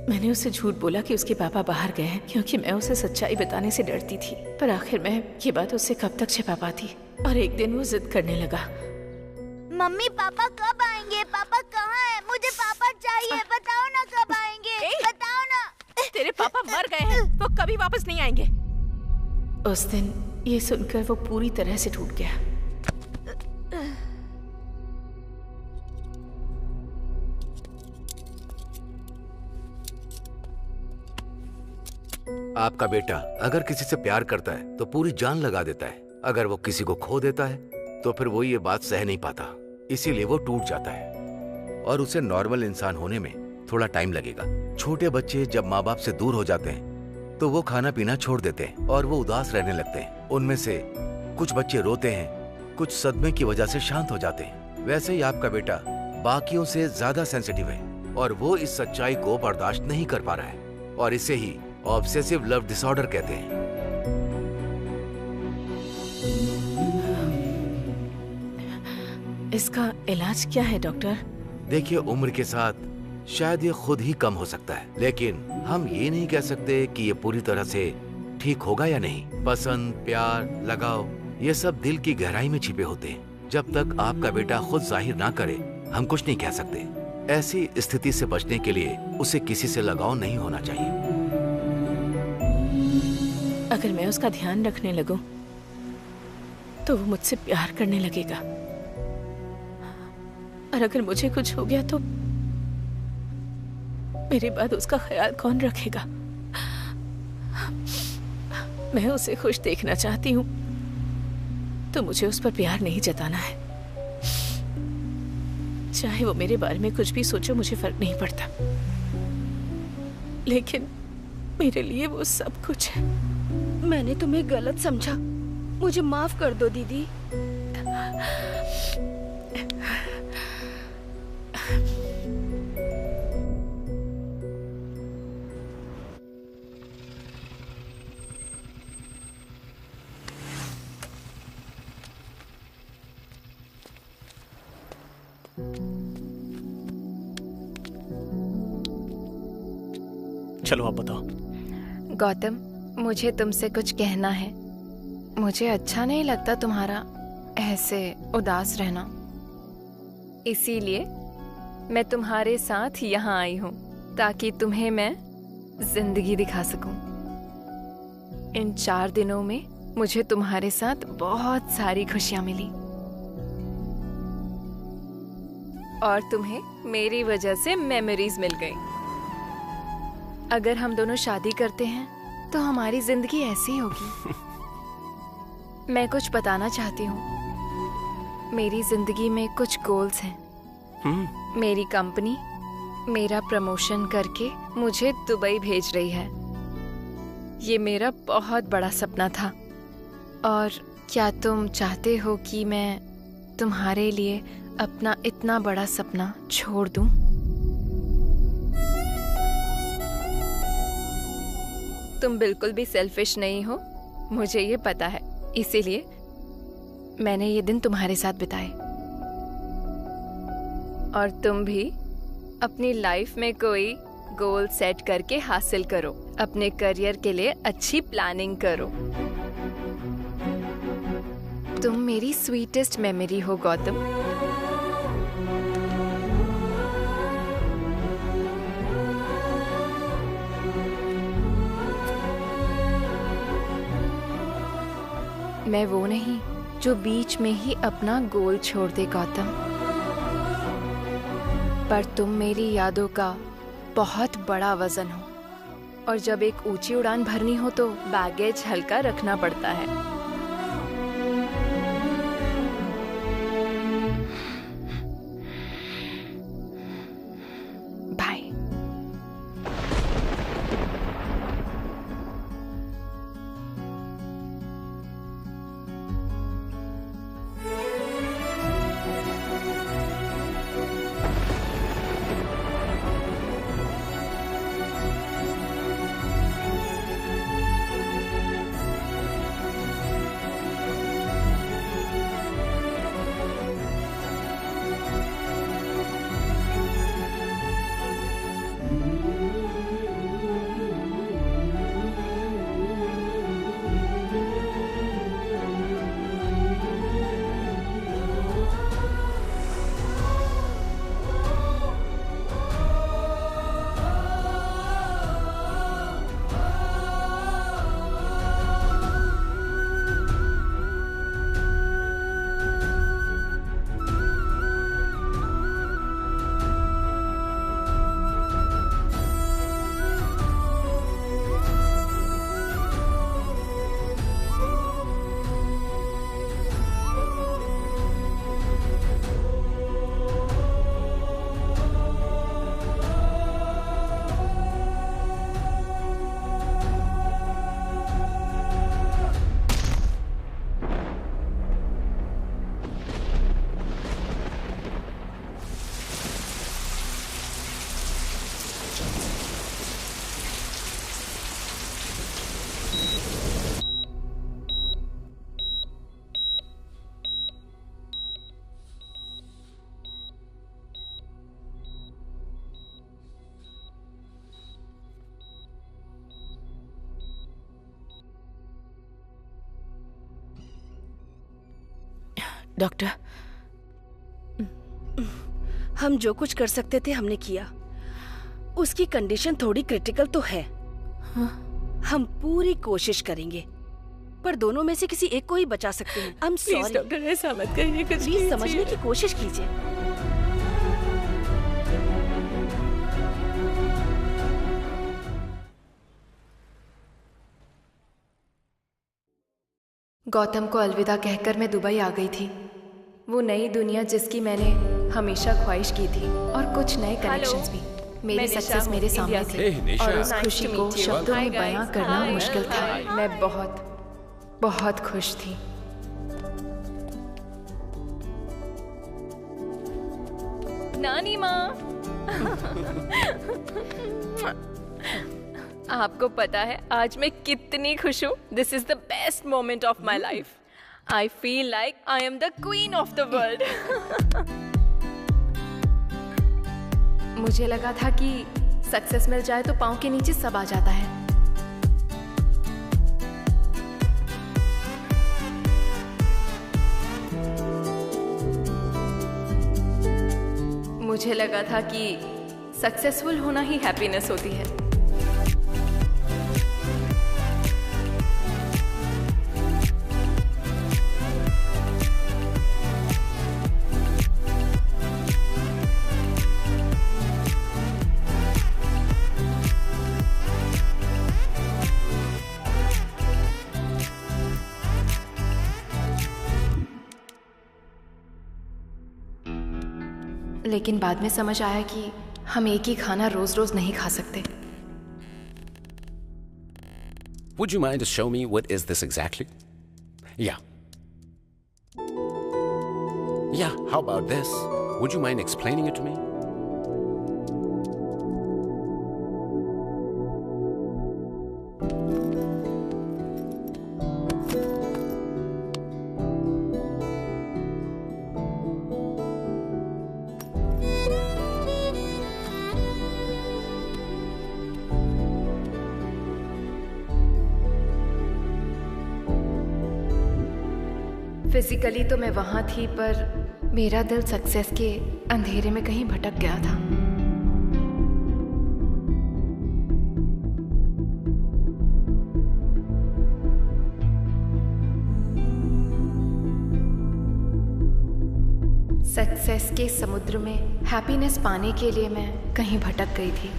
मैंने उसे झूठ बोला कि उसके पापा बाहर गए हैं क्योंकि मैं उसे सच्चाई बताने से डरती थी, पर आखिर मैं ये बात उससे कब तक छिपा पाती। और एक दिन वो जिद करने लगा। मम्मी पापा कब आएंगे? पापा कहाँ है? मुझे पापा चाहिए, बताओ ना कब आएंगे? बताओ ना। तेरे पापा मर गए हैं, वो कभी वापस नहीं आएंगे। उस दिन ये सुनकर वो पूरी तरह से टूट गया। आपका बेटा अगर किसी से प्यार करता है तो पूरी जान लगा देता है। अगर वो किसी को खो देता है तो फिर वो ये बात सह नहीं पाता, इसीलिए वो टूट जाता है और उसे नॉर्मल इंसान होने में थोड़ा टाइम लगेगा। छोटे बच्चे जब माँ बाप से दूर हो जाते हैं तो वो खाना पीना छोड़ देते हैं और वो उदास रहने लगते हैं। उनमें से कुछ बच्चे रोते हैं, कुछ सदमे की वजह से शांत हो जाते हैं। वैसे ही आपका बेटा बाकियों से ज्यादा सेंसिटिव है और वो इस सच्चाई को बर्दाश्त नहीं कर पा रहा है, और इसे ही ऑब्सेसिव लव डिसऑर्डर कहते हैं। इसका इलाज क्या है डॉक्टर? देखिए, उम्र के साथ शायद ये खुद ही कम हो सकता है, लेकिन हम ये नहीं कह सकते कि ये पूरी तरह से ठीक होगा या नहीं। पसंद, प्यार, लगाव, ये सब दिल की गहराई में छिपे होते हैं। जब तक आपका बेटा खुद जाहिर ना करे, हम कुछ नहीं कह सकते। ऐसी स्थिति से बचने के लिए उसे किसी से लगाव नहीं होना चाहिए। अगर मैं उसका ध्यान रखने लगूं, तो वो मुझसे प्यार करने लगेगा, और अगर मुझे कुछ हो गया तो मेरे बाद उसका ख्याल कौन रखेगा? मैं उसे खुश देखना चाहती हूँ, तो मुझे उस पर प्यार नहीं जताना है। चाहे वो मेरे बारे में कुछ भी सोचो, मुझे फर्क नहीं पड़ता, लेकिन मेरे लिए वो सब कुछ है। मैंने तुम्हें गलत समझा, मुझे माफ कर दो दीदी। चलो आप बताओ। गौतम, मुझे तुमसे कुछ कहना है। मुझे अच्छा नहीं लगता तुम्हारा ऐसे उदास रहना, इसीलिए मैं तुम्हारे साथ यहाँ आई हूँ, ताकि तुम्हें मैं जिंदगी दिखा सकूं। इन 4 दिनों में मुझे तुम्हारे साथ बहुत सारी खुशियाँ मिली, और तुम्हें मेरी वजह से मेमोरीज मिल गई। अगर हम दोनों शादी करते हैं तो हमारी जिंदगी ऐसी होगी। मैं कुछ बताना चाहती हूँ। मेरी जिंदगी में कुछ गोल्स हैं। मेरी कंपनी मेरा प्रमोशन करके मुझे दुबई भेज रही है। ये मेरा बहुत बड़ा सपना था, और क्या तुम चाहते हो कि मैं तुम्हारे लिए अपना इतना बड़ा सपना छोड़ दूं? तुम बिल्कुल भी सेल्फिश नहीं हो, मुझे ये पता है, इसीलिए मैंने ये दिन तुम्हारे साथ बिताए। और तुम भी अपनी लाइफ में कोई गोल सेट करके हासिल करो। अपने करियर के लिए अच्छी प्लानिंग करो। तुम मेरी स्वीटेस्ट मेमोरी हो गौतम। मैं वो नहीं जो बीच में ही अपना गोल छोड़ दे गौतम, पर तुम मेरी यादों का बहुत बड़ा वजन हो, और जब एक ऊंची उड़ान भरनी हो तो बैगेज हल्का रखना पड़ता है। बाय। डॉक्टर, हम जो कुछ कर सकते थे हमने किया। उसकी कंडीशन थोड़ी क्रिटिकल तो है। हम पूरी कोशिश करेंगे, पर दोनों में से किसी एक को ही बचा सकते हैं। I'm sorry। डॉक्टर ऐसा मत कहिए, कुछ प्लीज समझने की कोशिश कीजिए। गौतम को अलविदा कहकर मैं दुबई आ गई थी। वो नई दुनिया जिसकी मैंने हमेशा ख्वाहिश की थी, और कुछ नए कनेक्शंस भी। मेरी सक्सेस मेरे सामने थी और उस खुशी को शब्दों में बयां करना मुश्किल था। मैं बहुत बहुत खुश थी। नानी माँ, आपको पता है आज मैं कितनी खुश हूँ। This is the best moment of my life. I feel like I am the queen of the world. मुझे लगा था कि सक्सेस मिल जाए तो पाँव के नीचे सब आ जाता है। मुझे लगा था कि सक्सेसफुल होना ही हैप्पीनेस होती है। लेकिन बाद में समझ आया कि हम एक ही खाना रोज रोज नहीं खा सकते। Would you mind to show me what is this exactly? Yeah. Yeah, how about this? Would you mind explaining it to me? Physically तो मैं वहां थी, पर मेरा दिल सक्सेस के अंधेरे में कहीं भटक गया था। सक्सेस के समुद्र में हैप्पीनेस पाने के लिए मैं कहीं भटक गई थी।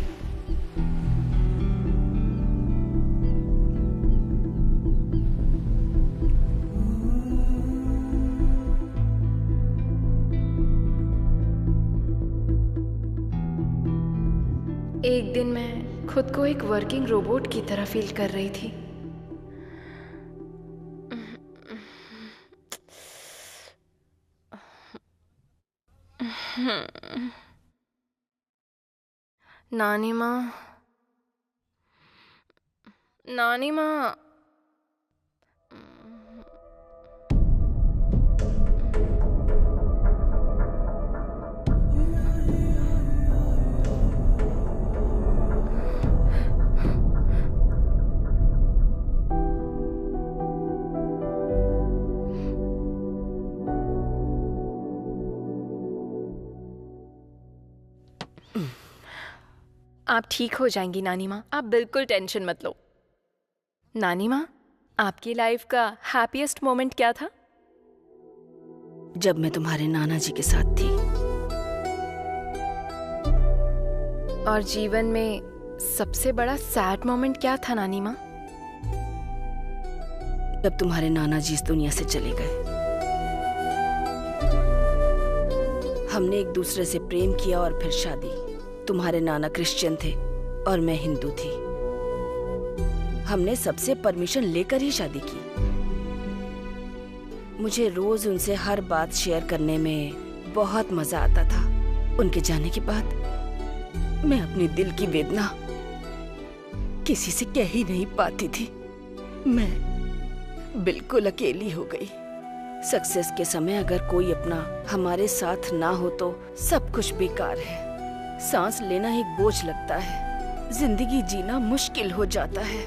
एक दिन मैं खुद को एक वर्किंग रोबोट की तरह फील कर रही थी। नानी माँ, नानी माँ, आप ठीक हो जाएंगी नानी माँ, आप बिल्कुल टेंशन मत लो। नानी माँ, आपकी लाइफ का हैप्पीएस्ट मोमेंट क्या था? जब मैं तुम्हारे नाना जी के साथ थी। और जीवन में सबसे बड़ा सैड मोमेंट क्या था नानी माँ? जब तुम्हारे नाना जी इस दुनिया से चले गए। हमने एक दूसरे से प्रेम किया और फिर शादी। तुम्हारे नाना क्रिश्चियन थे और मैं हिंदू थी। हमने सबसे परमिशन लेकर ही शादी की। मुझे रोज उनसे हर बात शेयर करने में बहुत मजा आता था। उनके जाने के बाद मैं अपने दिल की वेदना किसी से कह ही नहीं पाती थी। मैं बिल्कुल अकेली हो गई। सक्सेस के समय अगर कोई अपना हमारे साथ ना हो तो सब कुछ बेकार है। सांस लेना एक बोझ लगता है। जिंदगी जीना मुश्किल हो जाता है।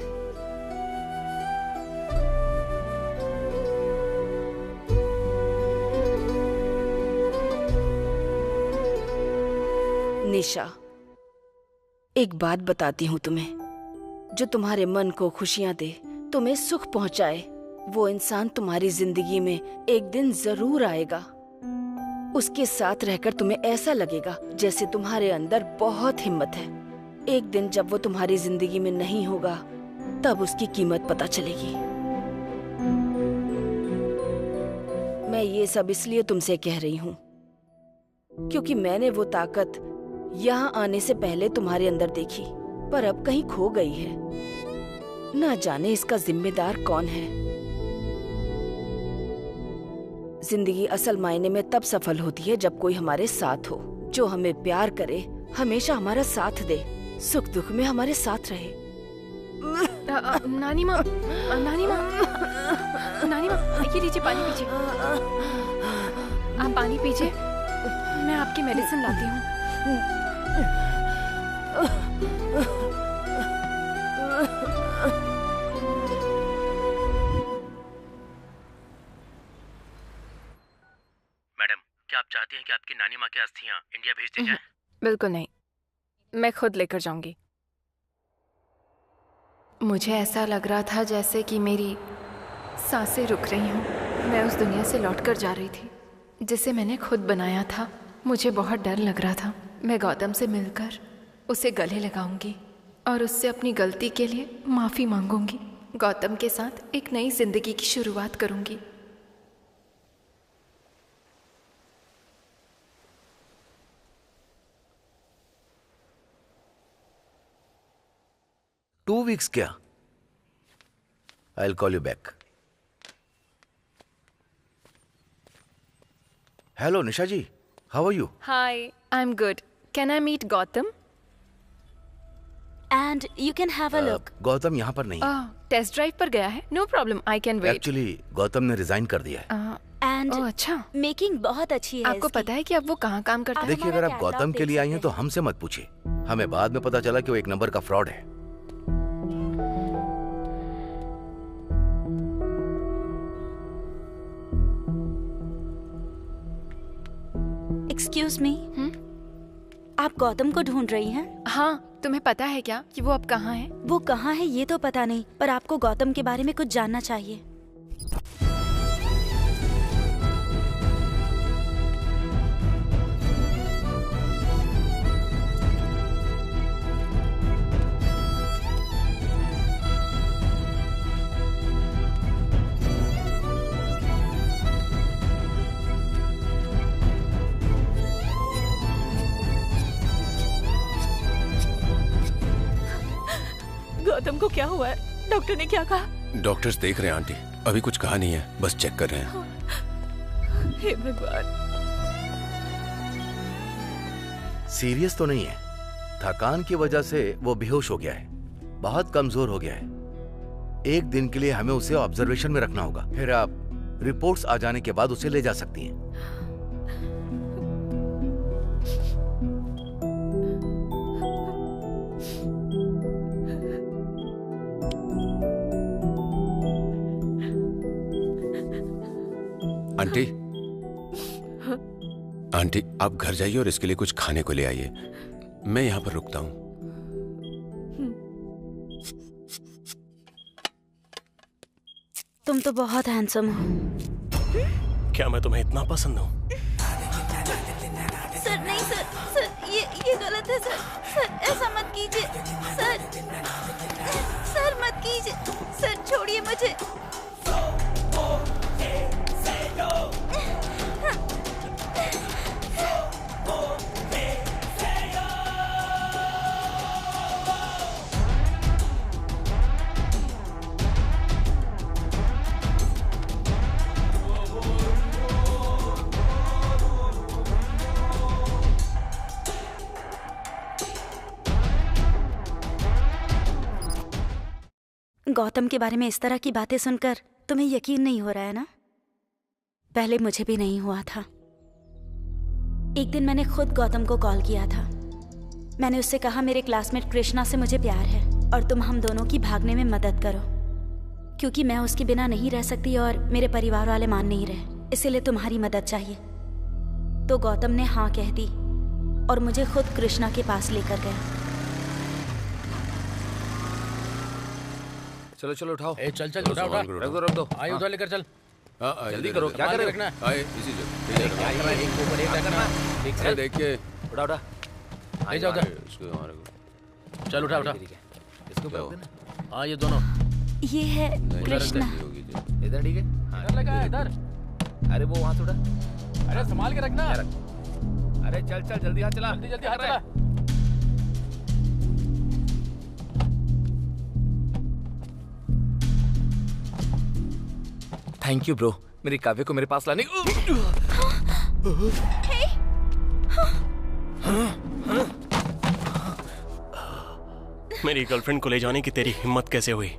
निशा, एक बात बताती हूँ तुम्हें, जो तुम्हारे मन को खुशियाँ दे, तुम्हें सुख पहुँचाए, वो इंसान तुम्हारी जिंदगी में एक दिन जरूर आएगा। उसके साथ रहकर तुम्हें ऐसा लगेगा जैसे तुम्हारे अंदर बहुत हिम्मत है। एक दिन जब वो तुम्हारी जिंदगी में नहीं होगा, तब उसकी कीमत पता चलेगी। मैं ये सब इसलिए तुमसे कह रही हूँ क्योंकि मैंने वो ताकत यहाँ आने से पहले तुम्हारे अंदर देखी, पर अब कहीं खो गई है। ना जाने इसका जिम्मेदार कौन है। जिंदगी असल मायने में तब सफल होती है जब कोई हमारे साथ हो, जो हमें प्यार करे, हमेशा हमारा साथ दे, सुख दुख में हमारे साथ रहे। नानी माँ, नानी माँ, नानी माँ, ये लीजिए पानी पीजिए। आप पानी पीजिए, मैं आपकी मेडिसिन लाती हूँ। मैडम, क्या आप चाहती हैं कि आपकी नानी माँ की अस्थियाँ इंडिया भेज दी जाएं? बिल्कुल नहीं, मैं खुद लेकर जाऊंगी। मुझे ऐसा लग रहा था जैसे कि मेरी सांसें रुक रही हूँ। मैं उस दुनिया से लौटकर जा रही थी जिसे मैंने खुद बनाया था। मुझे बहुत डर लग रहा था। मैं गौतम से मिलकर उसे गले लगाऊंगी और उससे अपनी गलती के लिए माफ़ी मांगूंगी। गौतम के साथ एक नई जिंदगी की शुरुआत करूंगी। टू वीक्स क्या? I will call you back. Hello Nisha ji, how are you? Hi, I am good. Can I meet Gautam? And you can have a look. Gautam यहाँ पर नहीं है। टेस्ट ड्राइव पर गया है। No problem, I can wait. Actually Gautam ने रिजाइन कर दिया है। एंड अच्छा, मेकिंग बहुत अच्छी है। आपको पता है कि अब वो कहाँ काम करता है? देखिए, अगर आप गौतम के लिए आई हैं तो हमसे मत पूछिए। हमें बाद में पता चला कि वो एक नंबर का फ्रॉड है। एक्सक्यूज मी, आप गौतम को ढूंढ रही हैं? हाँ, तुम्हें पता है क्या कि वो अब कहाँ है? वो कहाँ है ये तो पता नहीं, पर आपको गौतम के बारे में कुछ जानना चाहिए। गौतम को क्या हुआ है? डॉक्टर ने क्या कहा? डॉक्टर्स देख रहे हैं आंटी, अभी कुछ कहा नहीं है, बस चेक कर रहे हैं। हे भगवान। सीरियस तो नहीं है, थकान की वजह से वो बेहोश हो गया है, बहुत कमजोर हो गया है। एक दिन के लिए हमें उसे ऑब्जर्वेशन में रखना होगा, फिर आप रिपोर्ट्स आ जाने के बाद उसे ले जा सकती हैं। आंटी, आंटी आप घर जाइए और इसके लिए कुछ खाने को ले आइए। मैं यहाँ पर रुकता हूँ। तुम तो बहुत हैंडसम हो। क्या मैं तुम्हें इतना पसंद हूँ? सर नहीं सर, सर ये गलत है सर। सर ऐसा मत कीजिए सर। सर मत कीजिए सर, छोड़िए मुझे। गौतम के बारे में इस तरह की बातें सुनकर तुम्हें यकीन नहीं हो रहा है ना? पहले मुझे भी नहीं हुआ था। एक दिन मैंने खुद गौतम को कॉल किया था। मैंने उससे कहा मेरे क्लासमेट कृष्णा से मुझे प्यार है और तुम हम दोनों की भागने में मदद करो, क्योंकि मैं उसके बिना नहीं रह सकती और मेरे परिवार वाले मान नहीं रहे, इसीलिए तुम्हारी मदद चाहिए। तो गौतम ने हाँ कह दी और मुझे खुद कृष्णा के पास लेकर गया। चलो चलो उठाओ। ए चल चल उठा उठा। रख दो आए उधर लेकर चल। जल्दी करो, क्या कर रहे हो? रखना। आए इसी जगह क्या कर रहा है? एक ऊपर एक रखना। एक से देख के उठा उठा। ले जाओ उधर। इसको हमारे को चल उठा उठा। इसको जाओ। पकड़ देना। हाँ ये दोनों ये है नहीं, कृष्णा। गलती होगी जी। इधर ठीक है। हाँ, इधर लगा है इधर। अरे वो वहाँ थोड़ा। अरे संभाल के रखना। अरे चल चल जल्दी हाथ चला। जल्दी जल्दी हाथ चला। थैंक यू ब्रो, मेरी काव्य को मेरे पास लाने। मेरी गर्लफ्रेंड को ले जाने की तेरी हिम्मत कैसे हुई?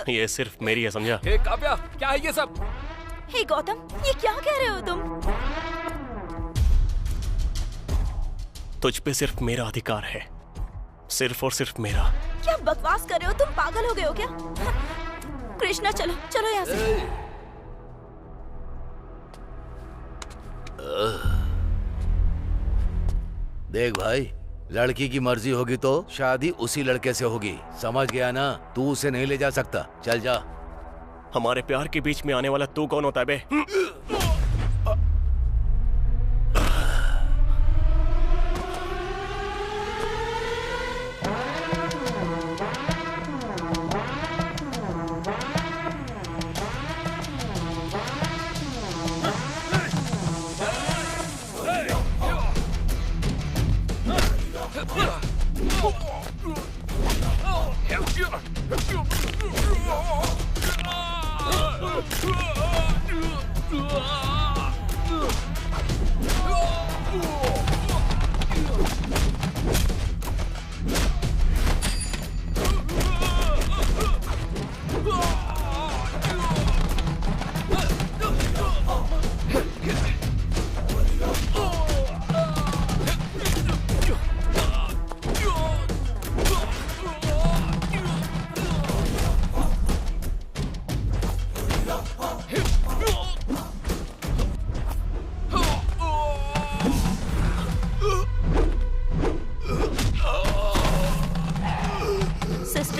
ये सिर्फ मेरी है, समझा? हे काव्या, क्या है ये सब? हे गौतम, ये क्या कह रहे हो तुम? तुझ पे सिर्फ मेरा अधिकार है, सिर्फ और सिर्फ मेरा। क्या बकवास कर रहे हो तुम? पागल हो गए हो क्या? कृष्णा चलो चलो यहाँ से। देख भाई, लड़की की मर्जी होगी तो शादी उसी लड़के से होगी, समझ गया ना? तू उसे नहीं ले जा सकता, चल जा। हमारे प्यार के बीच में आने वाला तू कौन होता है बे?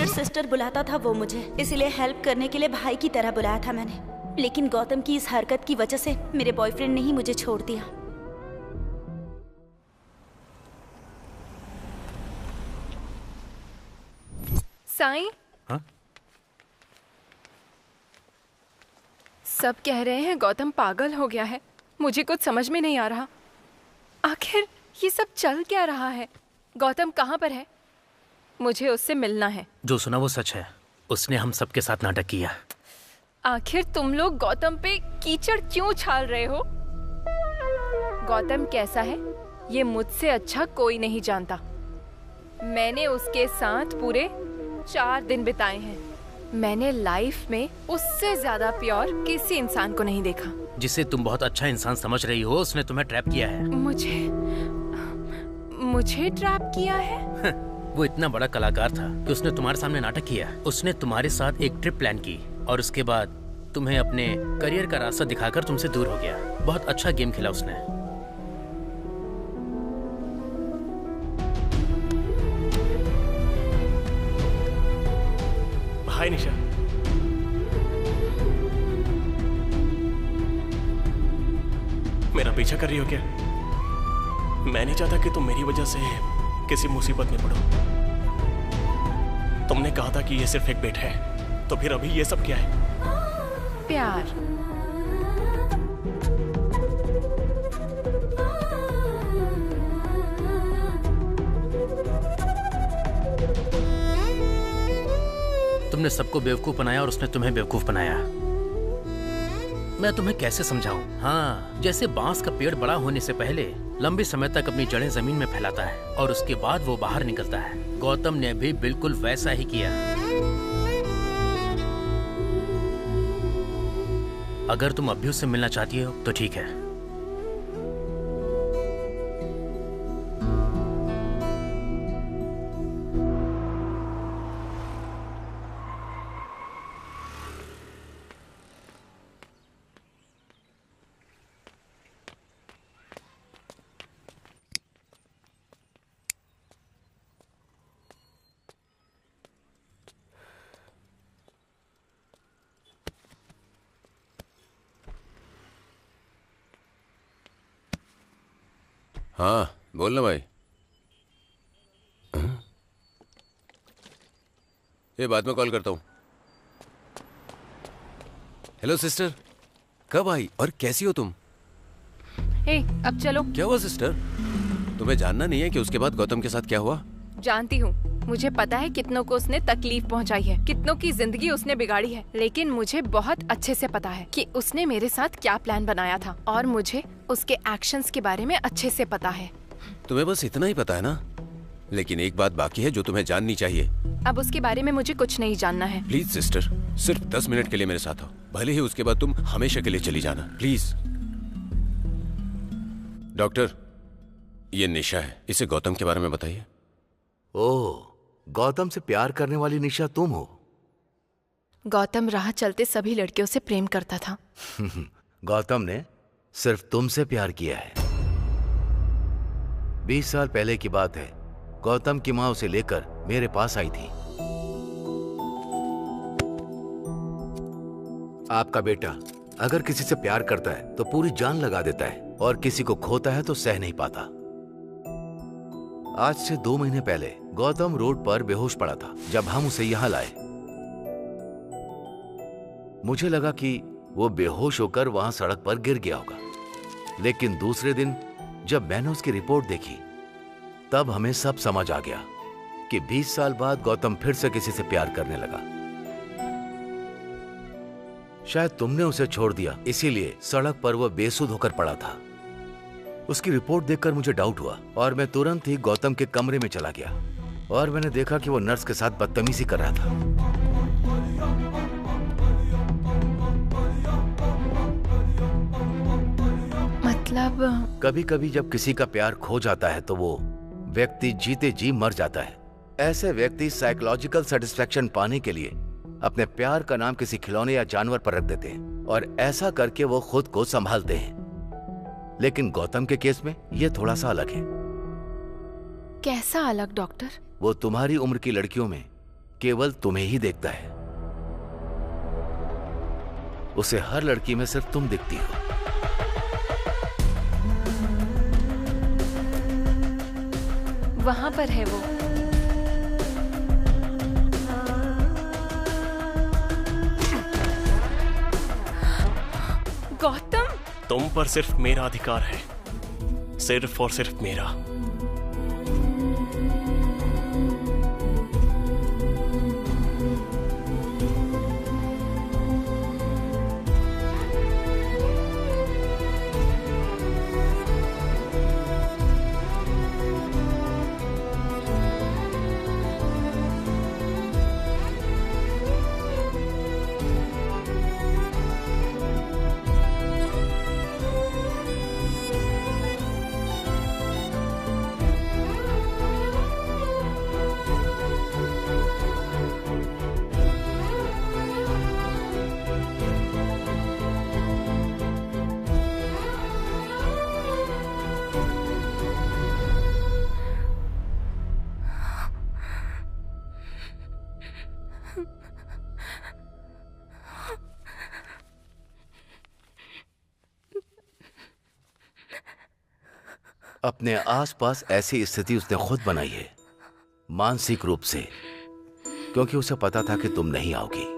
सिस्टर बुलाता था वो मुझे, इसीलिए हेल्प करने के लिए भाई की तरह बुलाया था मैंने। लेकिन गौतम की इस हरकत की वजह से मेरे बॉयफ्रेंड ने ही मुझे छोड़ दिया। साईं, हाँ? सब कह रहे हैं गौतम पागल हो गया है। मुझे कुछ समझ में नहीं आ रहा, आखिर ये सब चल क्या रहा है? गौतम कहाँ पर है? मुझे उससे मिलना है। जो सुना वो सच है, उसने हम सबके साथ नाटक किया। आखिर तुम लोग गौतम पे कीचड़ क्यों उछाल रहे हो? गौतम कैसा है ये मुझसे अच्छा कोई नहीं जानता। मैंने उसके साथ पूरे 4 दिन बिताए हैं। मैंने लाइफ में उससे ज्यादा प्योर किसी इंसान को नहीं देखा। जिसे तुम बहुत अच्छा इंसान समझ रही हो, उसने तुम्हें ट्रैप किया है। मुझे ट्रैप किया है? वो इतना बड़ा कलाकार था कि उसने तुम्हारे सामने नाटक किया। उसने तुम्हारे साथ एक ट्रिप प्लान की और उसके बाद तुम्हें अपने करियर का रास्ता दिखाकर तुमसे दूर हो गया। बहुत अच्छा गेम खेला उसने। हाय निशा, मेरा पीछा कर रही हो क्या? मैं नहीं चाहता कि तुम मेरी वजह से किसी मुसीबत में पड़ो। तुमने कहा था कि ये सिर्फ एक बेट है, तो फिर अभी ये सब क्या है? प्यार। तुमने सबको बेवकूफ बनाया और उसने तुम्हें बेवकूफ बनाया। मैं तुम्हें कैसे समझाऊं? हाँ, जैसे बांस का पेड़ बड़ा होने से पहले लंबे समय तक अपनी जड़ें जमीन में फैलाता है और उसके बाद वो बाहर निकलता है। गौतम ने भी बिल्कुल वैसा ही किया। अगर तुम अभी उससे मिलना चाहती हो तो ठीक है। हाँ बोल ना भाई। ये बाद में कॉल करता हूँ। हेलो सिस्टर, कब आई और कैसी हो तुम? हे, अब चलो। क्या हुआ सिस्टर? तुम्हें जानना नहीं है कि उसके बाद गौतम के साथ क्या हुआ? जानती हूँ, मुझे पता है कितनों को उसने तकलीफ पहुँचाई है, कितनों की जिंदगी उसने बिगाड़ी है, लेकिन मुझे बहुत अच्छे से पता है कि उसने मेरे साथ क्या प्लान बनाया था और मुझे उसके एक्शंस के बारे में अच्छे से पता है। तुम्हें बस इतना ही पता है ना? लेकिन एक बात बाकी है जो तुम्हें जाननी चाहिए। अब उसके बारे में मुझे कुछ नहीं जानना है। प्लीज सिस्टर, सिर्फ 10 मिनट के लिए मेरे साथ हो, भले ही उसके बाद तुम हमेशा के लिए चली जाना, प्लीज। डॉक्टर, ये निशा है, इसे गौतम के बारे में बताइए। ओह, गौतम से प्यार करने वाली निशा तुम हो? गौतम राह चलते सभी लड़कियों से प्रेम करता था। गौतम ने सिर्फ तुमसे प्यार किया है। 20 साल पहले की बात है, गौतम की मां उसे लेकर मेरे पास आई थी। आपका बेटा अगर किसी से प्यार करता है तो पूरी जान लगा देता है और किसी को खोता है तो सह नहीं पाता। आज से 2 महीने पहले गौतम रोड पर बेहोश पड़ा था जब हम उसे यहां लाए। मुझे लगा कि वो बेहोश होकर वहां सड़क पर गिर गया होगा, लेकिन दूसरे दिन जब मैंने उसकी रिपोर्ट देखी तब हमें सब समझ आ गया कि 20 साल बाद गौतम फिर से किसी से प्यार करने लगा। शायद तुमने उसे छोड़ दिया, इसीलिए सड़क पर वह बेसुध होकर पड़ा था। उसकी रिपोर्ट देखकर मुझे डाउट हुआ और मैं तुरंत ही गौतम के कमरे में चला गया और मैंने देखा कि वो नर्स के साथ बदतमीजी कर रहा था। मतलब कभी कभी जब किसी का प्यार खो जाता है तो वो व्यक्ति जीते जी मर जाता है। ऐसे व्यक्ति साइकोलॉजिकल सेटिस्फैक्शन पाने के लिए अपने प्यार का नाम किसी खिलौने या जानवर पर रख देते हैं और ऐसा करके वो खुद को संभालते हैं। लेकिन गौतम के केस में यह थोड़ा सा अलग है। कैसा अलग डॉक्टर? वो तुम्हारी उम्र की लड़कियों में केवल तुम्हें ही देखता है। उसे हर लड़की में सिर्फ तुम दिखती हो। वहां पर है वो। गौतम, तुम पर सिर्फ मेरा अधिकार है, सिर्फ और सिर्फ मेरा। अपने आसपास ऐसी स्थिति उसने खुद बनाई है, मानसिक रूप से, क्योंकि उसे पता था कि तुम नहीं आओगी।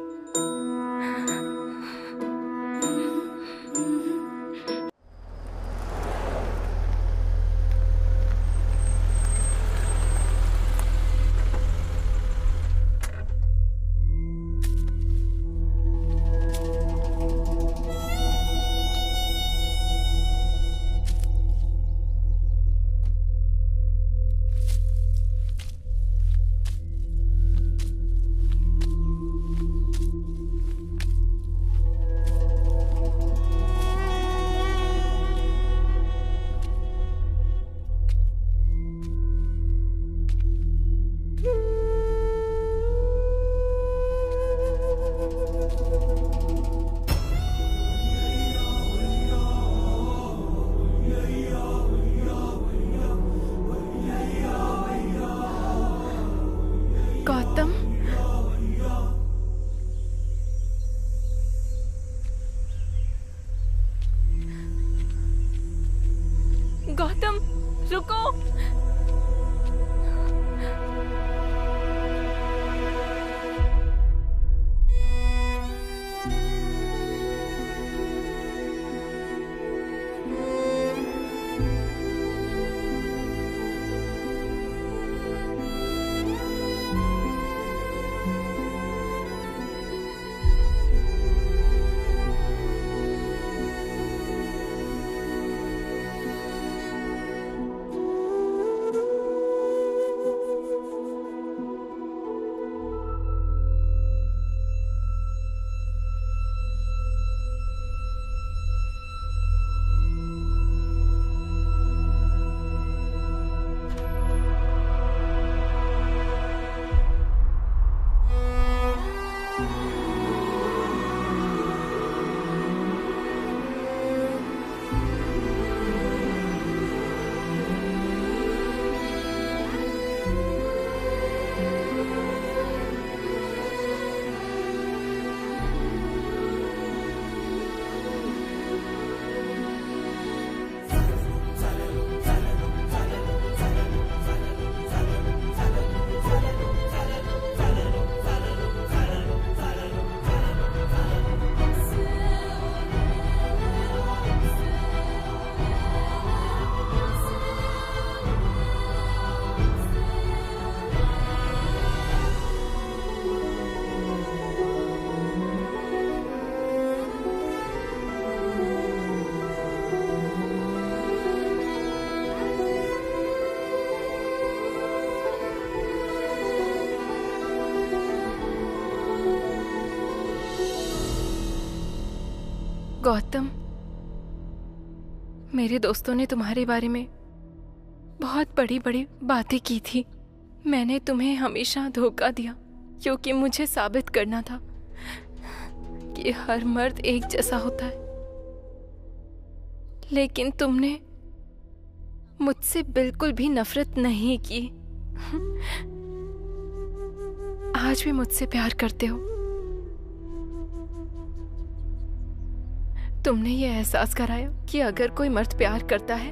गौतम, मेरे दोस्तों ने तुम्हारे बारे में बहुत बड़ी बड़ी बातें की थी। मैंने तुम्हें हमेशा धोखा दिया क्योंकि मुझे साबित करना था कि हर मर्द एक जैसा होता है। लेकिन तुमने मुझसे बिल्कुल भी नफरत नहीं की। आज भी मुझसे प्यार करते हो। तुमने ये एहसास कराया कि अगर कोई मर्द प्यार करता है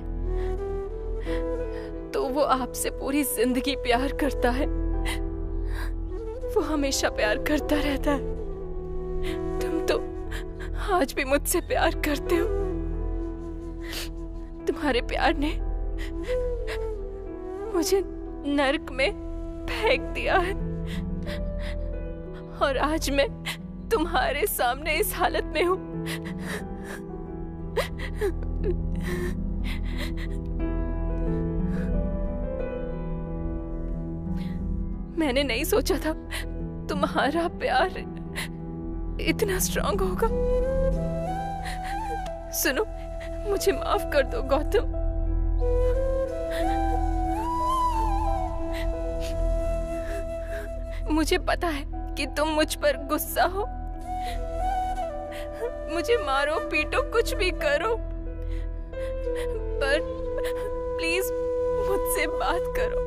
तो वो आपसे पूरी जिंदगी प्यार करता है। वो हमेशा प्यार करता रहता है। तुम तो आज भी मुझसे प्यार करते हो। तुम्हारे प्यार ने मुझे नर्क में फेंक दिया है और आज मैं तुम्हारे सामने इस हालत में हूं। मैंने नहीं सोचा था तुम्हारा प्यार इतना स्ट्रांग होगा। सुनो, मुझे माफ कर दो गौतम। मुझे पता है कि तुम मुझ पर गुस्सा हो। मुझे मारो पीटो कुछ भी करो, पर प्लीज मुझसे बात करो।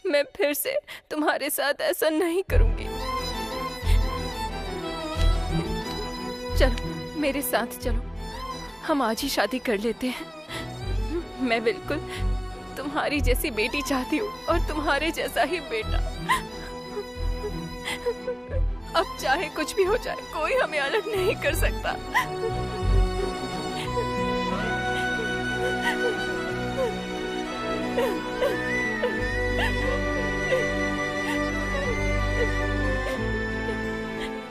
मैं फिर से तुम्हारे साथ ऐसा नहीं करूंगी। चलो मेरे साथ चलो, हम आज ही शादी कर लेते हैं। मैं बिल्कुल तुम्हारी जैसी बेटी चाहती हूँ और तुम्हारे जैसा ही बेटा। अब चाहे कुछ भी हो जाए, कोई हमें अलग नहीं कर सकता।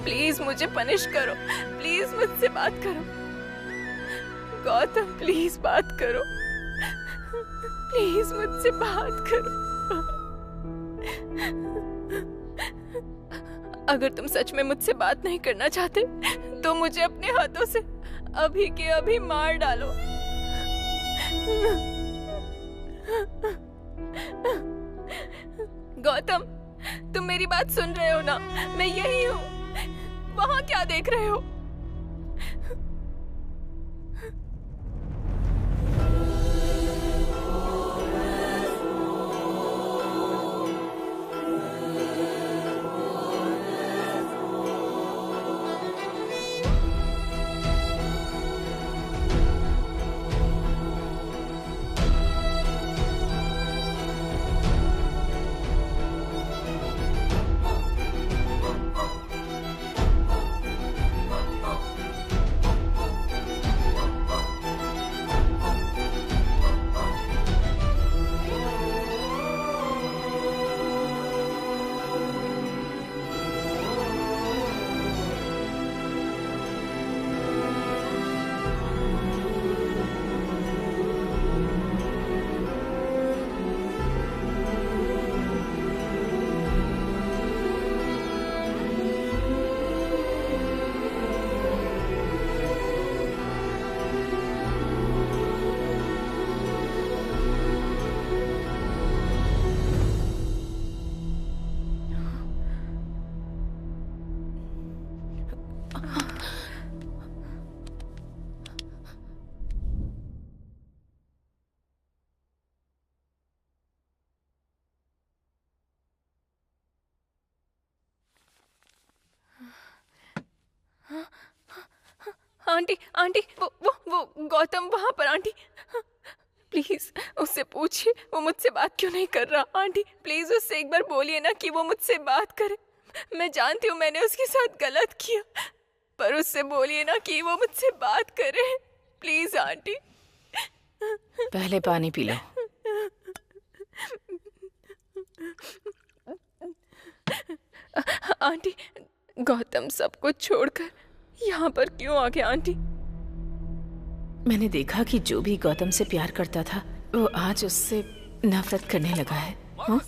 प्लीज मुझे पनिश करो, प्लीज मुझसे बात करो गौतम, प्लीज बात करो, प्लीज मुझसे बात करो। अगर तुम सच में मुझसे बात नहीं करना चाहते तो मुझे अपने हाथों से अभी के अभी मार डालो। गौतम, तुम मेरी बात सुन रहे हो ना? मैं यही हूँ। वहां क्या देख रहे हो? आंटी, आंटी, वो गौतम वहां पर। आंटी प्लीज उससे पूछिए वो मुझसे बात क्यों नहीं कर रहा। आंटी प्लीज उससे एक बार बोलिए ना कि वो मुझसे बात करे। मैं जानती हूँ मैंने उसके साथ गलत किया, पर उससे बोलिए ना कि वो मुझसे बात करे। Please aunty. पहले पानी पी लो। आंटी, गौतम सब कुछ छोड़कर यहाँ पर क्यों आ गया? आंटी मैंने देखा कि जो भी गौतम से प्यार करता था वो आज उससे नफरत करने लगा है। हाँ?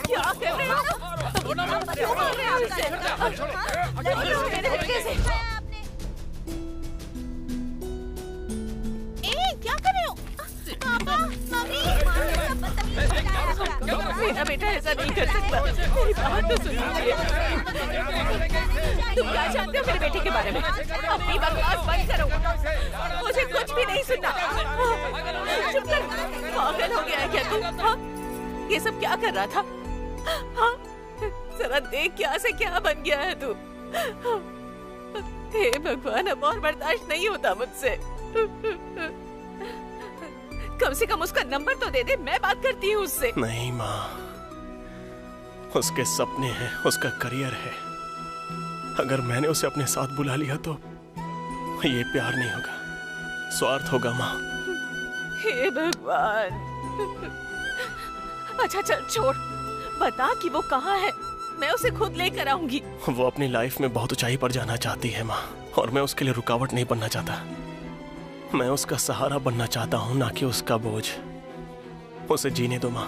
क्या कर रहे हो? क्यों मार रहे हो इसे? क्या कर रहे हो? पापा, मम्मी, मेरा बेटा ऐसा नहीं कर सकता। मेरी बात तो सुनिए। तुम क्या जानते हो मेरे बेटे के बारे में? अपनी बकवास बंद करो। मुझे कुछ भी नहीं सुनना। चुप कर। पागल हो गया है क्या तू? हाँ? ये सब क्या कर रहा था? हाँ? जरा देख क्या से क्या बन गया है तू। हे भगवान, अब और बर्दाश्त नहीं होता मुझसे। कम से कम उसका नंबर तो दे दे, मैं बात करती हूँ उससे। नहीं माँ, उसके सपने हैं, उसका करियर है। अगर मैंने उसे अपने साथ बुला लिया तो ये प्यार नहीं होगा, स्वार्थ होगा माँ। हे भगवान। अच्छा चल छोड़, बता कि वो कहाँ है, मैं उसे खुद लेकर आऊंगी। वो अपनी लाइफ में बहुत ऊंचाई पर जाना चाहती है माँ, और मैं उसके लिए रुकावट नहीं बनना चाहता। मैं उसका सहारा बनना चाहता हूँ, ना कि उसका बोझ। उसे जीने दो माँ।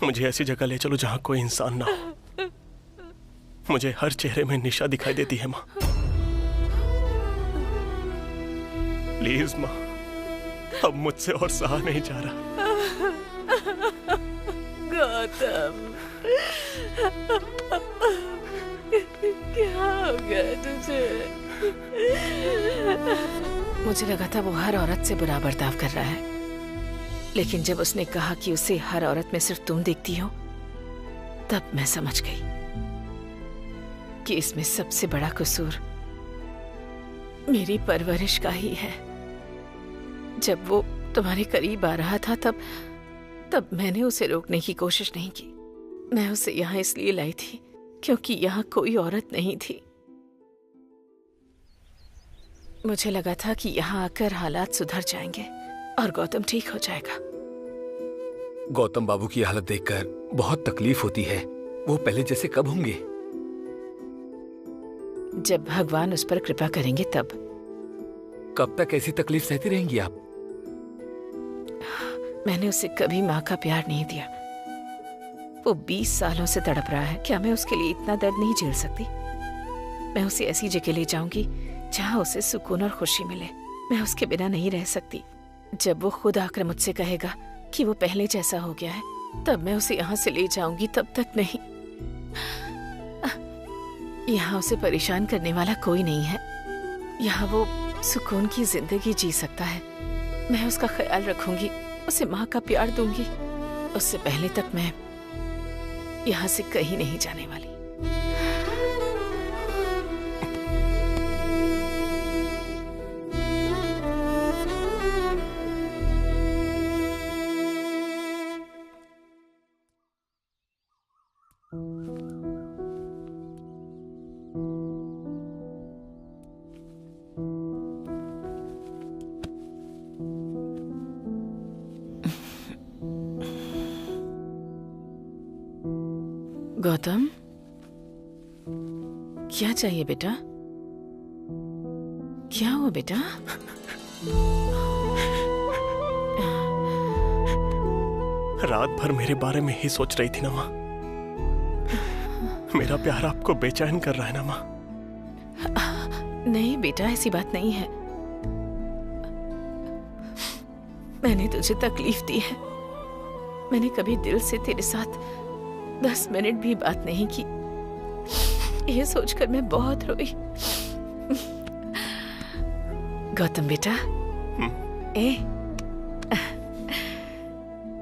मुझे ऐसी जगह ले चलो जहाँ कोई इंसान ना हो। मुझे हर चेहरे में निशा दिखाई देती है माँ। प्लीज माँ, अब मुझसे और सहा नहीं जा रहा। गौतम, क्या हो गया तुझे? मुझे लगा था वो हर औरत से बुरा बर्ताव कर रहा है, लेकिन जब उसने कहा कि उसे हर औरत में सिर्फ तुम दिखती हो, तब मैं समझ गई कि इसमें सबसे बड़ा कसूर मेरी परवरिश का ही है। जब वो तुम्हारे करीब आ रहा था तब मैंने उसे रोकने की कोशिश नहीं की। मैं उसे यहाँ इसलिए लाई थी क्योंकि यहाँ कोई औरत नहीं थी। मुझे लगा था कि यहाँ आकर हालात सुधर जाएंगे और गौतम ठीक हो जाएगा। गौतम बाबू की हालत देखकर बहुत तकलीफ होती है। वो पहले जैसे कब होंगे? जब भगवान उस पर कृपा करेंगे तब। कब तक ऐसी तकलीफ सहती रहेंगी आप? मैंने उसे कभी माँ का प्यार नहीं दिया। वो 20 सालों से तड़प रहा है। क्या मैं उसके लिए इतना दर्द नहीं झेल सकती? मैं उसे ऐसी जगह ले जाऊंगी जहाँ उसे सुकून और खुशी मिले। मैं उसके बिना नहीं रह सकती। जब वो खुद आकर मुझसे कहेगा कि वो पहले जैसा हो गया है, तब मैं उसे यहाँ से ले जाऊंगी। तब तक नहीं। यहाँ उसे परेशान करने वाला कोई नहीं है। यहाँ वो सुकून की जिंदगी जी सकता है। मैं उसका ख्याल रखूंगी, उसे माँ का प्यार दूंगी। उससे पहले तक मैं यहाँ से कहीं नहीं जाने वाली। गौतम, क्या चाहिए बेटा? क्या हुआ बेटा? रात भर मेरे बारे में ही सोच रही थी ना माँ। मेरा प्यार आपको बेचैन कर रहा है ना माँ? नहीं बेटा, ऐसी बात नहीं है। मैंने तुझे तकलीफ दी है। मैंने कभी दिल से तेरे साथ 10 मिनट भी बात नहीं की। ये सोचकर मैं बहुत रोई। गौतम बेटा, ए,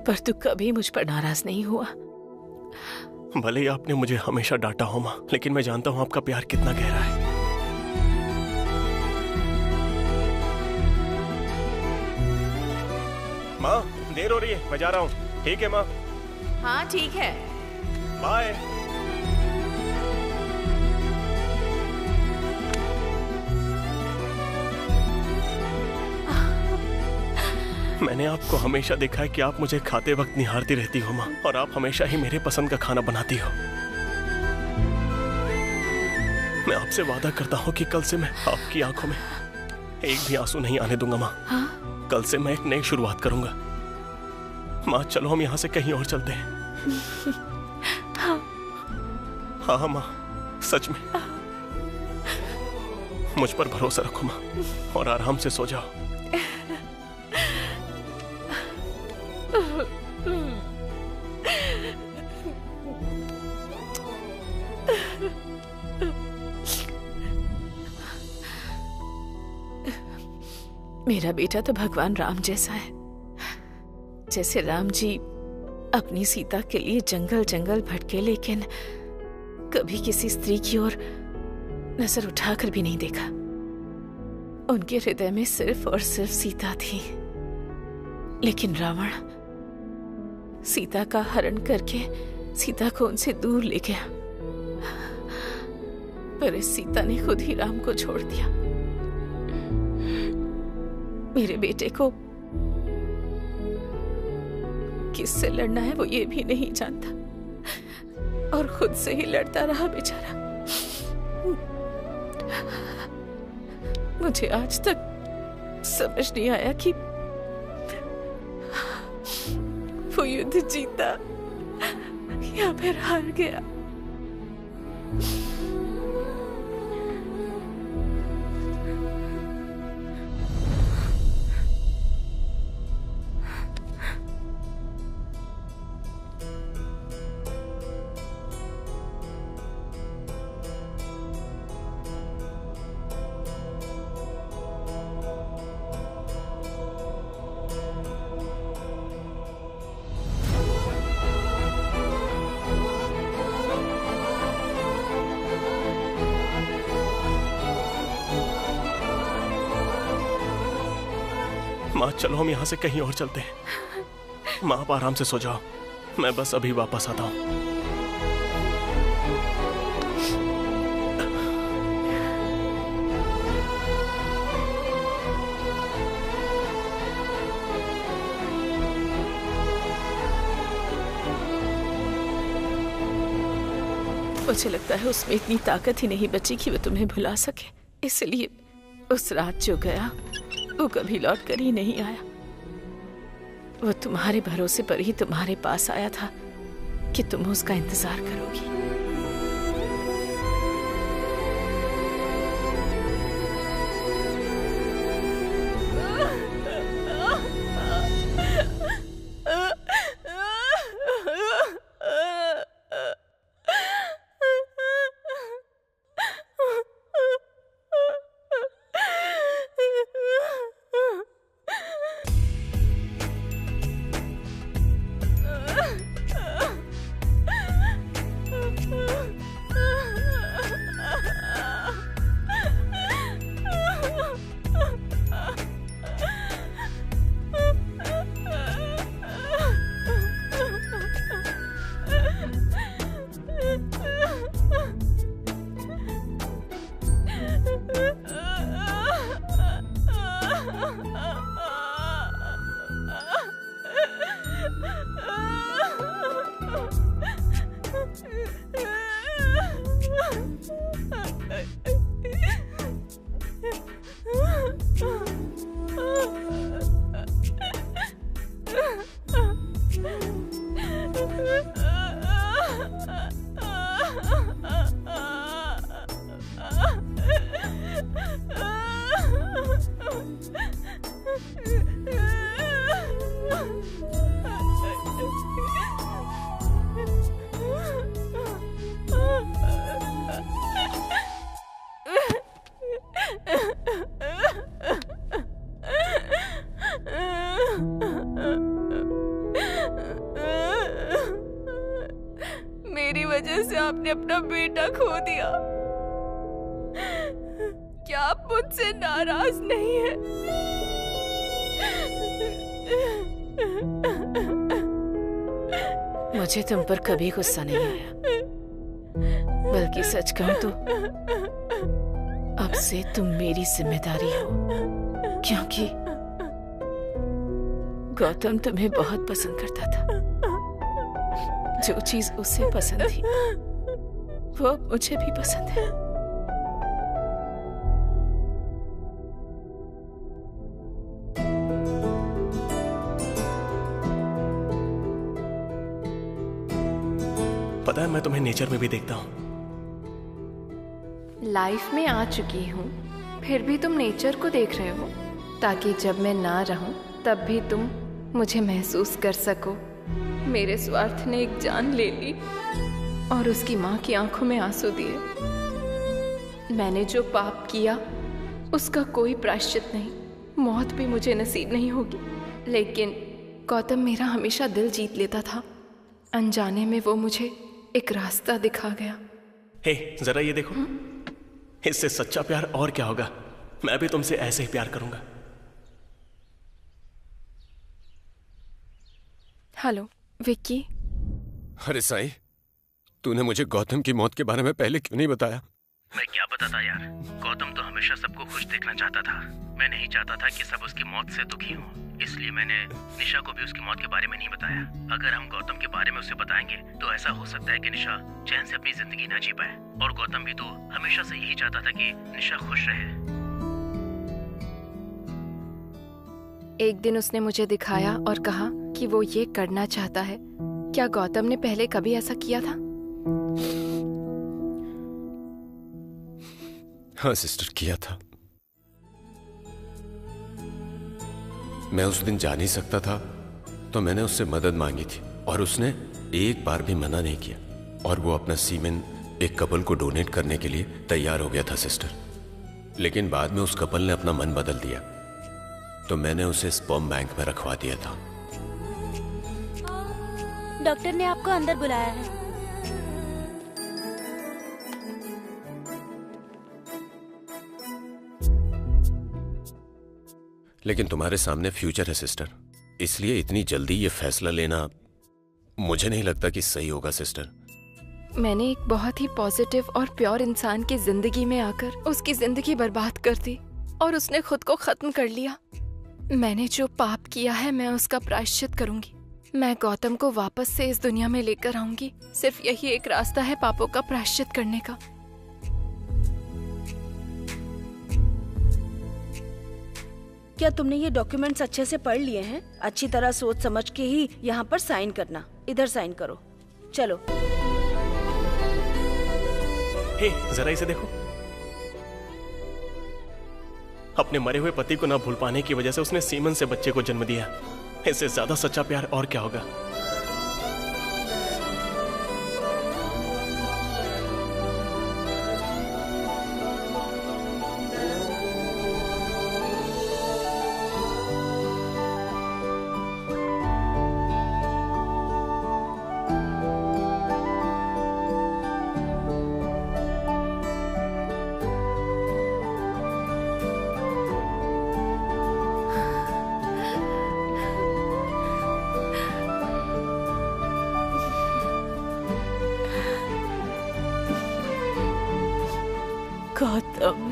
पर तू कभी मुझ पर नाराज नहीं हुआ। भले ही आपने मुझे हमेशा डांटा हो माँ, लेकिन मैं जानता हूँ आपका प्यार कितना गहरा है। माँ देर हो रही है, मैं जा रहा हूँ। ठीक है माँ। हाँ ठीक है, बाय। मैंने आपको हमेशा देखा है कि आप मुझे खाते वक्त निहारती रहती हो माँ, और आप हमेशा ही मेरे पसंद का खाना बनाती हो। मैं आपसे वादा करता हूँ कि कल से मैं आपकी आंखों में एक भी आंसू नहीं आने दूंगा माँ। हाँ? कल से मैं एक नई शुरुआत करूंगा। माँ चलो हम यहाँ से कहीं और चलते हैं। हाँ माँ, सच में मुझ पर भरोसा रखो माँ, और आराम से सो जाओ। मेरा बेटा तो भगवान राम जैसा है। जैसे राम जी अपनी सीता के लिए जंगल जंगल भटके, लेकिन कभी किसी स्त्री की ओर नजर उठाकर भी नहीं देखा। उनके हृदय में सिर्फ और सिर्फ सीता थी। लेकिन रावण सीता का हरण करके सीता को उनसे दूर ले गया, पर इस सीता ने खुद ही राम को छोड़ दिया। मेरे बेटे को किससे लड़ना है वो ये भी नहीं जानता, और खुद से ही लड़ता रहा बेचारा। मुझे आज तक समझ नहीं आया कि वो युद्ध जीता या फिर हार गया। माँ चलो हम यहाँ से कहीं और चलते हैं। माँ आप आराम से सो जाओ, मैं बस अभी वापस आता हूँ। मुझे लगता है उसमें इतनी ताकत ही नहीं बची कि वो तुम्हें भुला सके, इसलिए उस रात जो गया वो कभी लौट कर ही नहीं आया। वो तुम्हारे भरोसे पर ही तुम्हारे पास आया था कि तुम उसका इंतजार करोगी। मेरी वजह से आपने अपना बेटा खो दिया। क्या आप मुझसे नाराज नहीं है? मुझे तुम पर कभी गुस्सा नहीं आया, बल्कि सच कहूं तो अब से तुम मेरी जिम्मेदारी हो, क्योंकि गौतम तुम्हें बहुत पसंद करता था। जो चीज उसे पसंद थी वो अब मुझे भी पसंद है। पता है, मैं तुम्हें नेचर में भी देखता हूँ। लाइफ में आ चुकी हूँ, फिर भी तुम नेचर को देख रहे हो, ताकि जब मैं ना रहूं तब भी तुम मुझे महसूस कर सको। मेरे स्वार्थ ने एक जान ले ली और उसकी माँ की आंखों में आंसू दिए। मैंने जो पाप किया उसका कोई प्रायश्चित नहीं, मौत भी मुझे नसीब नहीं होगी। लेकिन गौतम मेरा हमेशा दिल जीत लेता था। अनजाने में वो मुझे एक रास्ता दिखा गया। हे, जरा ये देखो, इससे सच्चा प्यार और क्या होगा। मैं भी तुमसे ऐसे ही प्यार करूंगा। हेलो विक्की। अरे साई, तूने मुझे गौतम की मौत के बारे में पहले क्यों नहीं बताया? मैं क्या बताता यार, गौतम तो हमेशा सबको खुश देखना चाहता था। मैं नहीं चाहता था कि सब उसकी मौत से दुखी हों, इसलिए मैंने निशा को भी उसकी मौत के बारे में नहीं बताया। अगर हम गौतम के बारे में उसे बताएंगे तो ऐसा हो सकता है कि निशा चैन से अपनी जिंदगी ना जी पाए, और गौतम भी तो हमेशा से यही चाहता था कि निशा खुश रहे। एक दिन उसने मुझे दिखाया और कहा कि वो ये करना चाहता है। क्या गौतम ने पहले कभी ऐसा किया था? हाँ सिस्टर, किया था। मैं उस दिन जा नहीं सकता था तो मैंने उससे मदद मांगी थी और उसने एक बार भी मना नहीं किया, और वो अपना सीमेन एक कपल को डोनेट करने के लिए तैयार हो गया था सिस्टर। लेकिन बाद में उस कपल ने अपना मन बदल दिया तो मैंने उसे स्पर्म बैंक में रखवा दिया था। डॉक्टर ने आपको अंदर बुलाया है। लेकिन तुम्हारे सामने फ्यूचर है सिस्टर, इसलिए इतनी जल्दी ये फैसला लेना मुझे नहीं लगता कि सही होगा सिस्टर। मैंने एक बहुत ही पॉजिटिव और प्योर इंसान की जिंदगी में आकर उसकी जिंदगी बर्बाद कर दी और उसने खुद को खत्म कर लिया। मैंने जो पाप किया है मैं उसका प्रायश्चित करूंगी। मैं गौतम को वापस से इस दुनिया में लेकर आऊंगी। सिर्फ यही एक रास्ता है पापों का प्रायश्चित करने का। क्या तुमने ये डॉक्यूमेंट्स अच्छे से पढ़ लिए हैं? अच्छी तरह सोच समझ के ही यहाँ पर साइन करना। इधर साइन करो। चलो। हे, जरा इसे देखो। अपने मरे हुए पति को ना भूल पाने की वजह से उसने सीमन से बच्चे को जन्म दिया। इससे ज्यादा सच्चा प्यार और क्या होगा। गौतम,